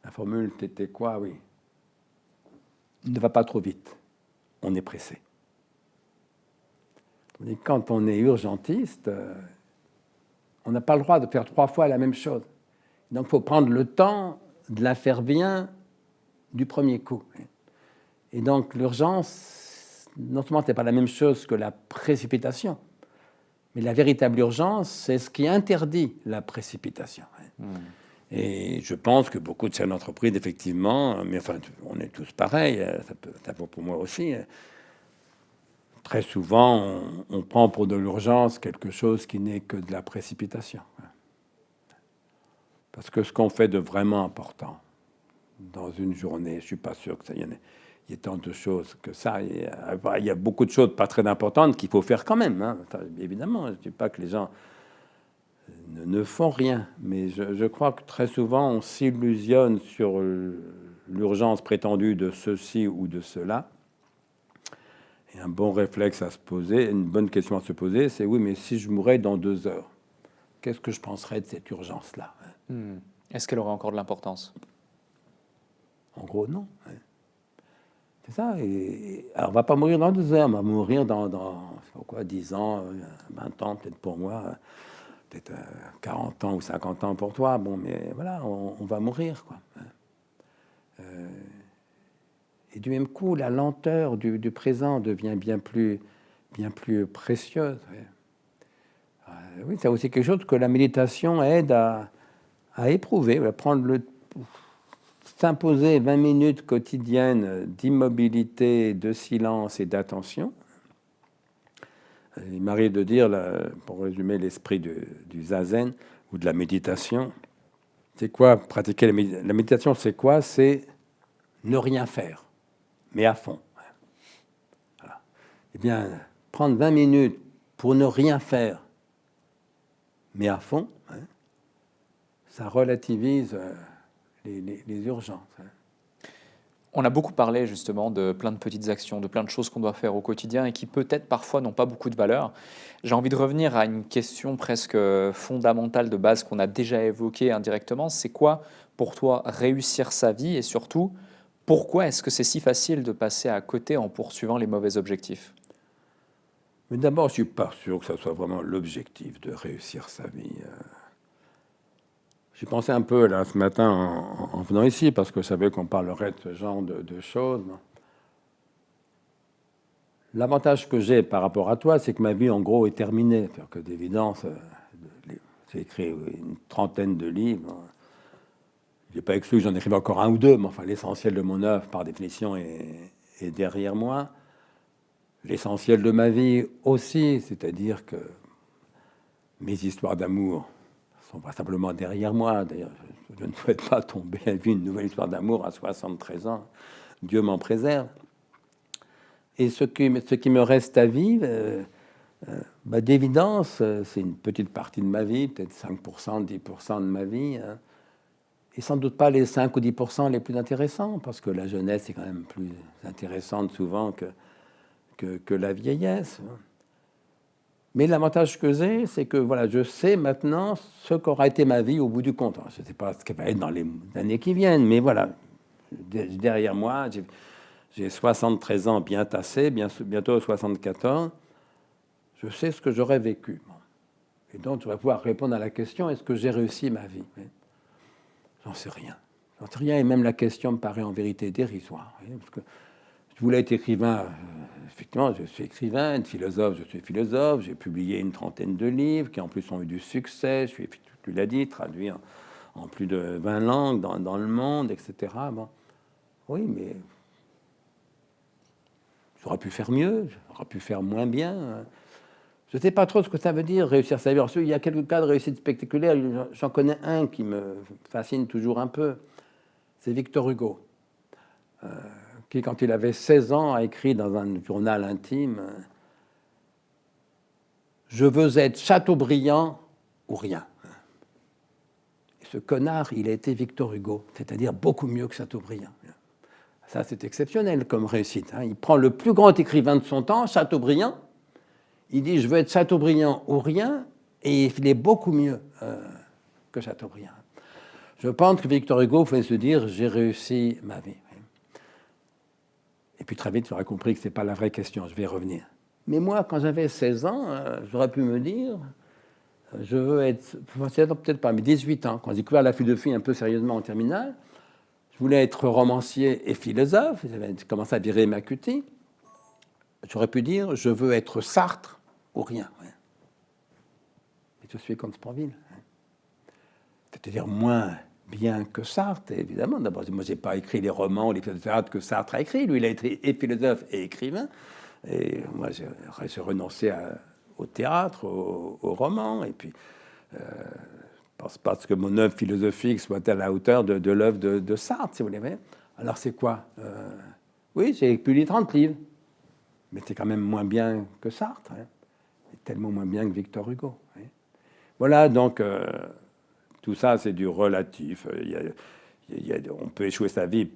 La formule était quoi? Oui. Ne va pas trop vite. On est pressé. Et quand on est urgentiste, on n'a pas le droit de faire 3 fois la même chose. Donc il faut prendre le temps de la faire bien du premier coup. Et donc l'urgence, non seulement ce n'est pas la même chose que la précipitation, mais la véritable urgence, c'est ce qui interdit la précipitation. Et je pense que beaucoup de chefs d'entreprise, effectivement, mais enfin, on est tous pareils, ça vaut pour moi aussi. Très souvent, on prend pour de l'urgence quelque chose qui n'est que de la précipitation. Parce que ce qu'on fait de vraiment important dans une journée, je ne suis pas sûr que ça y en ait. Il y a tant de choses que ça. Il y a beaucoup de choses pas très importantes qu'il faut faire quand même. Hein. Évidemment, je ne dis pas que les gens ne font rien. Mais je crois que très souvent, on s'illusionne sur l'urgence prétendue de ceci ou de cela. Et un bon réflexe à se poser, une bonne question à se poser, c'est oui, mais si je mourais dans 2 heures, qu'est-ce que je penserais de cette urgence-là? Est-ce qu'elle aurait encore de l'importance? En gros, non. C'est ça. Alors, on ne va pas mourir dans 2 heures, on va mourir dans 10 ans, 20 ans, peut-être pour moi, peut-être 40 ans ou 50 ans pour toi. Bon, mais voilà, on va mourir, quoi. Et du même coup, la lenteur du présent devient bien plus précieuse. Oui, c'est aussi quelque chose que la méditation aide à éprouver, à s'imposer 20 minutes quotidiennes d'immobilité, de silence et d'attention. Il m'arrive de dire, pour résumer l'esprit du zazen ou de la méditation, c'est quoi pratiquer la méditation? C'est quoi? C'est ne rien faire, mais à fond. Voilà. Eh bien, prendre 20 minutes pour ne rien faire, mais à fond, ça relativise les urgences. On a beaucoup parlé justement de plein de petites actions, de plein de choses qu'on doit faire au quotidien et qui peut-être parfois n'ont pas beaucoup de valeur. J'ai envie de revenir à une question presque fondamentale de base qu'on a déjà évoquée indirectement. C'est quoi pour toi réussir sa vie et surtout, pourquoi est-ce que c'est si facile de passer à côté en poursuivant les mauvais objectifs? Mais d'abord, je ne suis pas sûr que ce soit vraiment l'objectif de réussir sa vie. J'ai pensé un peu là ce matin en venant ici, parce que je savais qu'on parlerait de ce genre de choses. L'avantage que j'ai par rapport à toi, c'est que ma vie, en gros, est terminée. C'est-à-dire que d'évidence, j'ai écrit une trentaine de livres. Je n'ai pas exclu que j'en écrive encore 1 ou 2, mais enfin, l'essentiel de mon œuvre, par définition, est derrière moi. L'essentiel de ma vie aussi, c'est-à-dire que mes histoires d'amour sont pas simplement derrière moi. D'ailleurs, je ne souhaite pas tomber à vivre une nouvelle histoire d'amour à 73 ans. Dieu m'en préserve. Et ce qui me reste à vivre, d'évidence, c'est une petite partie de ma vie, peut-être 5%, 10% de ma vie. Et sans doute pas les 5 ou 10% les plus intéressants, parce que la jeunesse est quand même plus intéressante souvent que la vieillesse. Mais l'avantage que j'ai, c'est que voilà, je sais maintenant ce qu'aura été ma vie au bout du compte. Alors, je ne sais pas ce qu'elle va être dans les années qui viennent, mais voilà, derrière moi, j'ai 73 ans bien tassés, bientôt 74. Je sais ce que j'aurais vécu. Et donc, je vais pouvoir répondre à la question, est-ce que j'ai réussi ma vie? J'en sais rien. J'en sais rien, et même la question me paraît en vérité dérisoire. Parce que je voulais être écrivain, effectivement, je suis écrivain, philosophe, je suis philosophe, j'ai publié une trentaine de livres qui en plus ont eu du succès, je suis, tu l'as dit, traduit en plus de 20 langues dans le monde, etc. Bon. Oui, mais j'aurais pu faire mieux, j'aurais pu faire moins bien. Je ne sais pas trop ce que ça veut dire, réussir sa vie. Alors, il y a quelques cas de réussite spectaculaire, j'en connais un qui me fascine toujours un peu, c'est Victor Hugo. Qui, quand il avait 16 ans, a écrit dans un journal intime « Je veux être Chateaubriand ou rien ». Et ce connard, il a été Victor Hugo, c'est-à-dire beaucoup mieux que Chateaubriand. Ça, c'est exceptionnel comme réussite. Il prend le plus grand écrivain de son temps, Chateaubriand, il dit « Je veux être Chateaubriand ou rien », et il est beaucoup mieux que Chateaubriand. Je pense que Victor Hugo pouvait se dire « J'ai réussi ma vie ». Et puis très vite, j'aurais compris que ce n'est pas la vraie question, je vais y revenir. Mais moi, quand j'avais 16 ans, j'aurais pu me dire, je veux être, peut-être pas, mais 18 ans, quand j'ai découvert la philosophie un peu sérieusement en terminale, je voulais être romancier et philosophe, j'avais commencé à virer ma cutie, j'aurais pu dire, je veux être Sartre ou rien. Et je suis comme Sponville. C'est-à-dire moins bien que Sartre, évidemment. D'abord, moi, je n'ai pas écrit les romans, les philosophes que Sartre a écrit. Lui, il a été et philosophe et écrivain. Et moi, j'ai renoncé au théâtre, au roman. Et puis, je pense pas que mon œuvre philosophique soit à la hauteur de l'œuvre de Sartre, si vous voulez. Alors, c'est quoi Oui, j'ai publié 30 livres. Mais c'est quand même moins bien que Sartre. Et tellement moins bien que Victor Hugo. Voilà, donc... tout ça, c'est du relatif. On peut échouer sa vie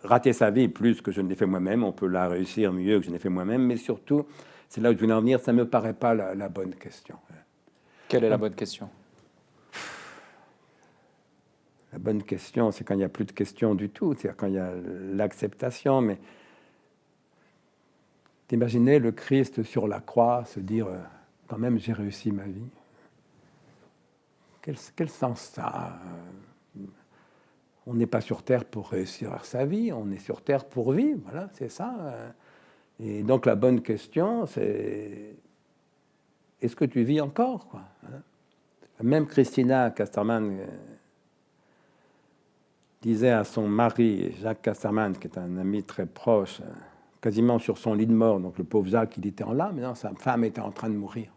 rater sa vie plus que je ne l'ai fait moi-même. On peut la réussir mieux que je ne l'ai fait moi-même. Mais surtout, c'est là où je voulais en venir, ça ne me paraît pas la bonne question. Quelle est la bonne question? La bonne question, c'est quand il n'y a plus de questions du tout. C'est-à-dire quand il y a l'acceptation. Mais t'imaginer le Christ sur la croix se dire, quand même, j'ai réussi ma vie. Quel sens ça a? On n'est pas sur Terre pour réussir sa vie, on est sur Terre pour vivre, voilà, c'est ça. Et donc la bonne question, c'est est-ce que tu vis encore, quoi, Même Christina Casterman disait à son mari, Jacques Casterman, qui est un ami très proche, quasiment sur son lit de mort, donc le pauvre Jacques, il était en larmes, mais non, sa femme était en train de mourir.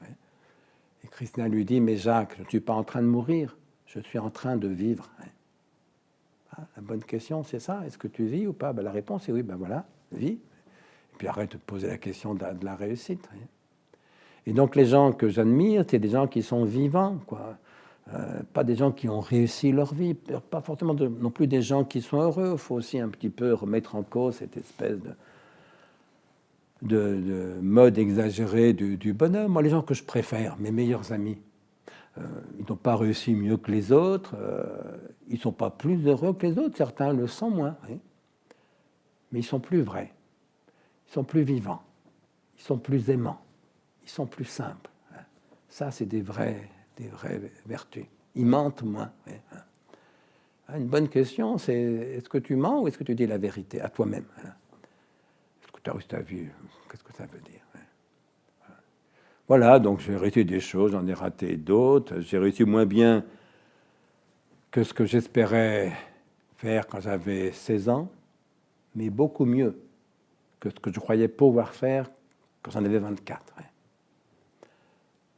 Et Christina lui dit, mais Jacques, je ne suis pas en train de mourir, je suis en train de vivre. La bonne question, c'est ça, est-ce que tu vis ou pas? La réponse est oui, voilà, vis. Et puis arrête de te poser la question de la réussite. Et donc les gens que j'admire, c'est des gens qui sont vivants, quoi. Pas des gens qui ont réussi leur vie, pas forcément non plus des gens qui sont heureux. Il faut aussi un petit peu remettre en cause cette espèce de mode exagéré du bonheur. Moi, les gens que je préfère, mes meilleurs amis, ils n'ont pas réussi mieux que les autres, ils ne sont pas plus heureux que les autres, certains le sont moins, mais ils sont plus vrais, ils sont plus vivants, ils sont plus aimants, ils sont plus simples. Ça, c'est des vraies vertus. Ils mentent moins. Une bonne question, c'est est-ce que tu mens ou est-ce que tu dis la vérité à toi-même? Est-ce que tu as réussi ta vie? Qu'est-ce que ça veut dire? Voilà, donc j'ai réussi des choses, j'en ai raté d'autres. J'ai réussi moins bien que ce que j'espérais faire quand j'avais 16 ans, mais beaucoup mieux que ce que je croyais pouvoir faire quand j'en avais 24.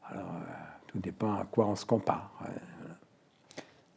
Alors, tout dépend à quoi on se compare.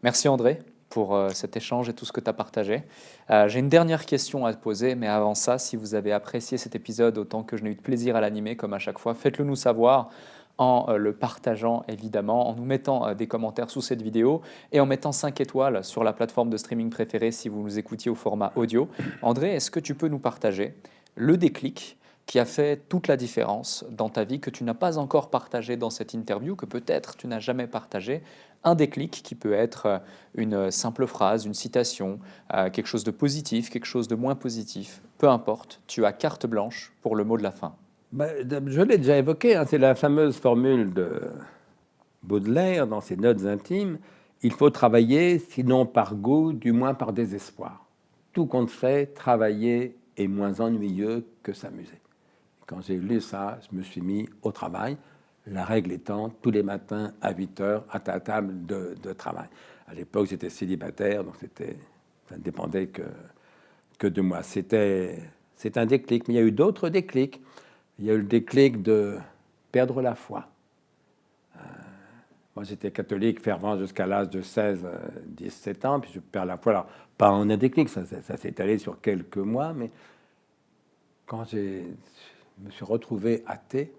Merci André pour cet échange et tout ce que tu as partagé. J'ai une dernière question à te poser, mais avant ça, si vous avez apprécié cet épisode autant que je n'ai eu de plaisir à l'animer, comme à chaque fois, faites-le nous savoir en le partageant évidemment, en nous mettant des commentaires sous cette vidéo et en mettant 5 étoiles sur la plateforme de streaming préférée si vous nous écoutiez au format audio. André, est-ce que tu peux nous partager le déclic qui a fait toute la différence dans ta vie, que tu n'as pas encore partagé dans cette interview, que peut-être tu n'as jamais partagé? Un déclic qui peut être une simple phrase, une citation, quelque chose de positif, quelque chose de moins positif, peu importe, tu as carte blanche pour le mot de la fin. Je l'ai déjà évoqué, hein, c'est la fameuse formule de Baudelaire dans ses notes intimes. Il faut travailler, sinon par goût, du moins par désespoir. Tout compte fait, travailler est moins ennuyeux que s'amuser. Quand j'ai lu ça, je me suis mis au travail. La règle étant, tous les matins à 8 heures, à ta table de travail. À l'époque, j'étais célibataire, donc ça ne dépendait que de moi. C'est un déclic, mais il y a eu d'autres déclics. Il y a eu le déclic de perdre la foi. Moi, j'étais catholique fervent jusqu'à l'âge de 16-17 ans, puis je perds la foi. Alors, pas en un déclic, ça s'est étalé sur quelques mois, mais quand je me suis retrouvé athée,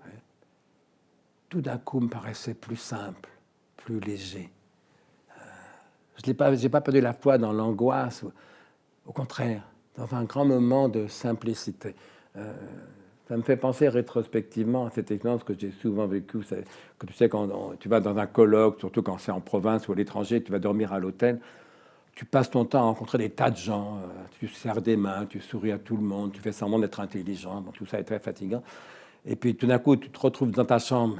tout d'un coup me paraissait plus simple, plus léger. Je n'ai pas perdu la foi dans l'angoisse, au contraire, dans un grand moment de simplicité. Ça me fait penser rétrospectivement à cette expérience que j'ai souvent vécue, que tu sais, quand tu vas dans un colloque, surtout quand c'est en province ou à l'étranger, tu vas dormir à l'hôtel, tu passes ton temps à rencontrer des tas de gens, tu serres des mains, tu souris à tout le monde, tu fais semblant d'être intelligent, bon, tout ça est très fatigant. Et puis tout d'un coup, tu te retrouves dans ta chambre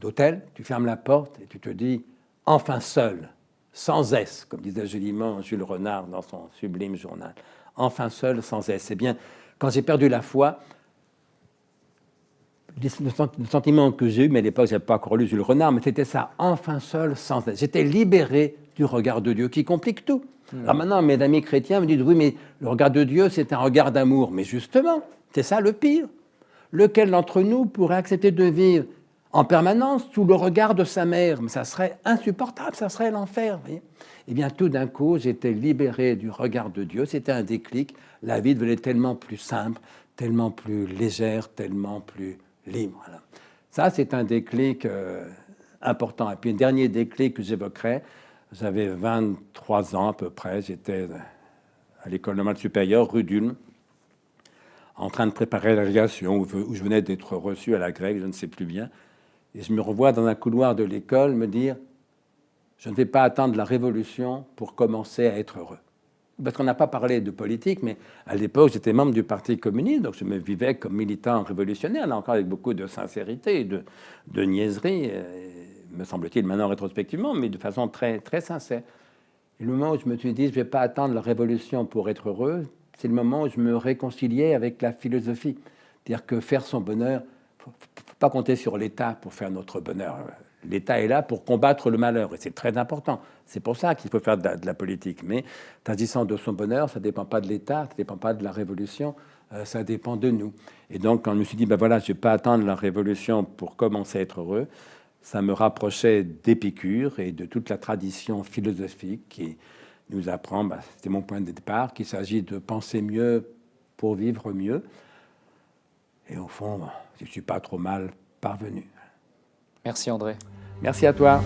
d'hôtel, tu fermes la porte et tu te dis « enfin seul ». Sans S, comme disait joliment Jules Renard dans son sublime journal. Enfin seul, sans S. Eh bien, quand j'ai perdu la foi, le sentiment que j'ai eu, mais à l'époque, je n'avais pas encore lu Jules Renard, mais c'était ça, enfin seul, sans S. J'étais libéré du regard de Dieu, qui complique tout. Alors maintenant, mes amis chrétiens me disent, oui, mais le regard de Dieu, c'est un regard d'amour. Mais justement, c'est ça le pire. Lequel d'entre nous pourrait accepter de vivre en permanence sous le regard de sa mère? Mais ça serait insupportable, ça serait l'enfer. Eh bien, tout d'un coup, j'étais libéré du regard de Dieu. C'était un déclic. La vie devenait tellement plus simple, tellement plus légère, tellement plus libre. Voilà. Ça, c'est un déclic important. Et puis, un dernier déclic que j'évoquerai, j'avais 23 ans à peu près. J'étais à l'école normale supérieure, rue d'Ulm, en train de préparer l'agrégation, où je venais d'être reçu à la grecque, je ne sais plus bien. Et je me revois dans un couloir de l'école me dire « Je ne vais pas attendre la révolution pour commencer à être heureux ». Parce qu'on n'a pas parlé de politique, mais à l'époque, j'étais membre du Parti communiste, donc je me vivais comme militant révolutionnaire, là encore avec beaucoup de sincérité, de niaiserie, me semble-t-il maintenant rétrospectivement, mais de façon très, très sincère. Et le moment où je me suis dit « Je ne vais pas attendre la révolution pour être heureux », c'est le moment où je me réconciliais avec la philosophie. C'est-à-dire que faire son bonheur, il ne faut pas compter sur l'État pour faire notre bonheur. L'État est là pour combattre le malheur, et c'est très important. C'est pour ça qu'il faut faire de la politique. Mais s'agissant de son bonheur, ça ne dépend pas de l'État, ça ne dépend pas de la révolution, ça dépend de nous. Et donc, quand je me suis dit, ben voilà, je ne vais pas attendre la révolution pour commencer à être heureux, ça me rapprochait d'Épicure et de toute la tradition philosophique qui nous apprend, c'était mon point de départ, qu'il s'agit de penser mieux pour vivre mieux. Et au fond, je ne suis pas trop mal parvenu. Merci André. Merci à toi.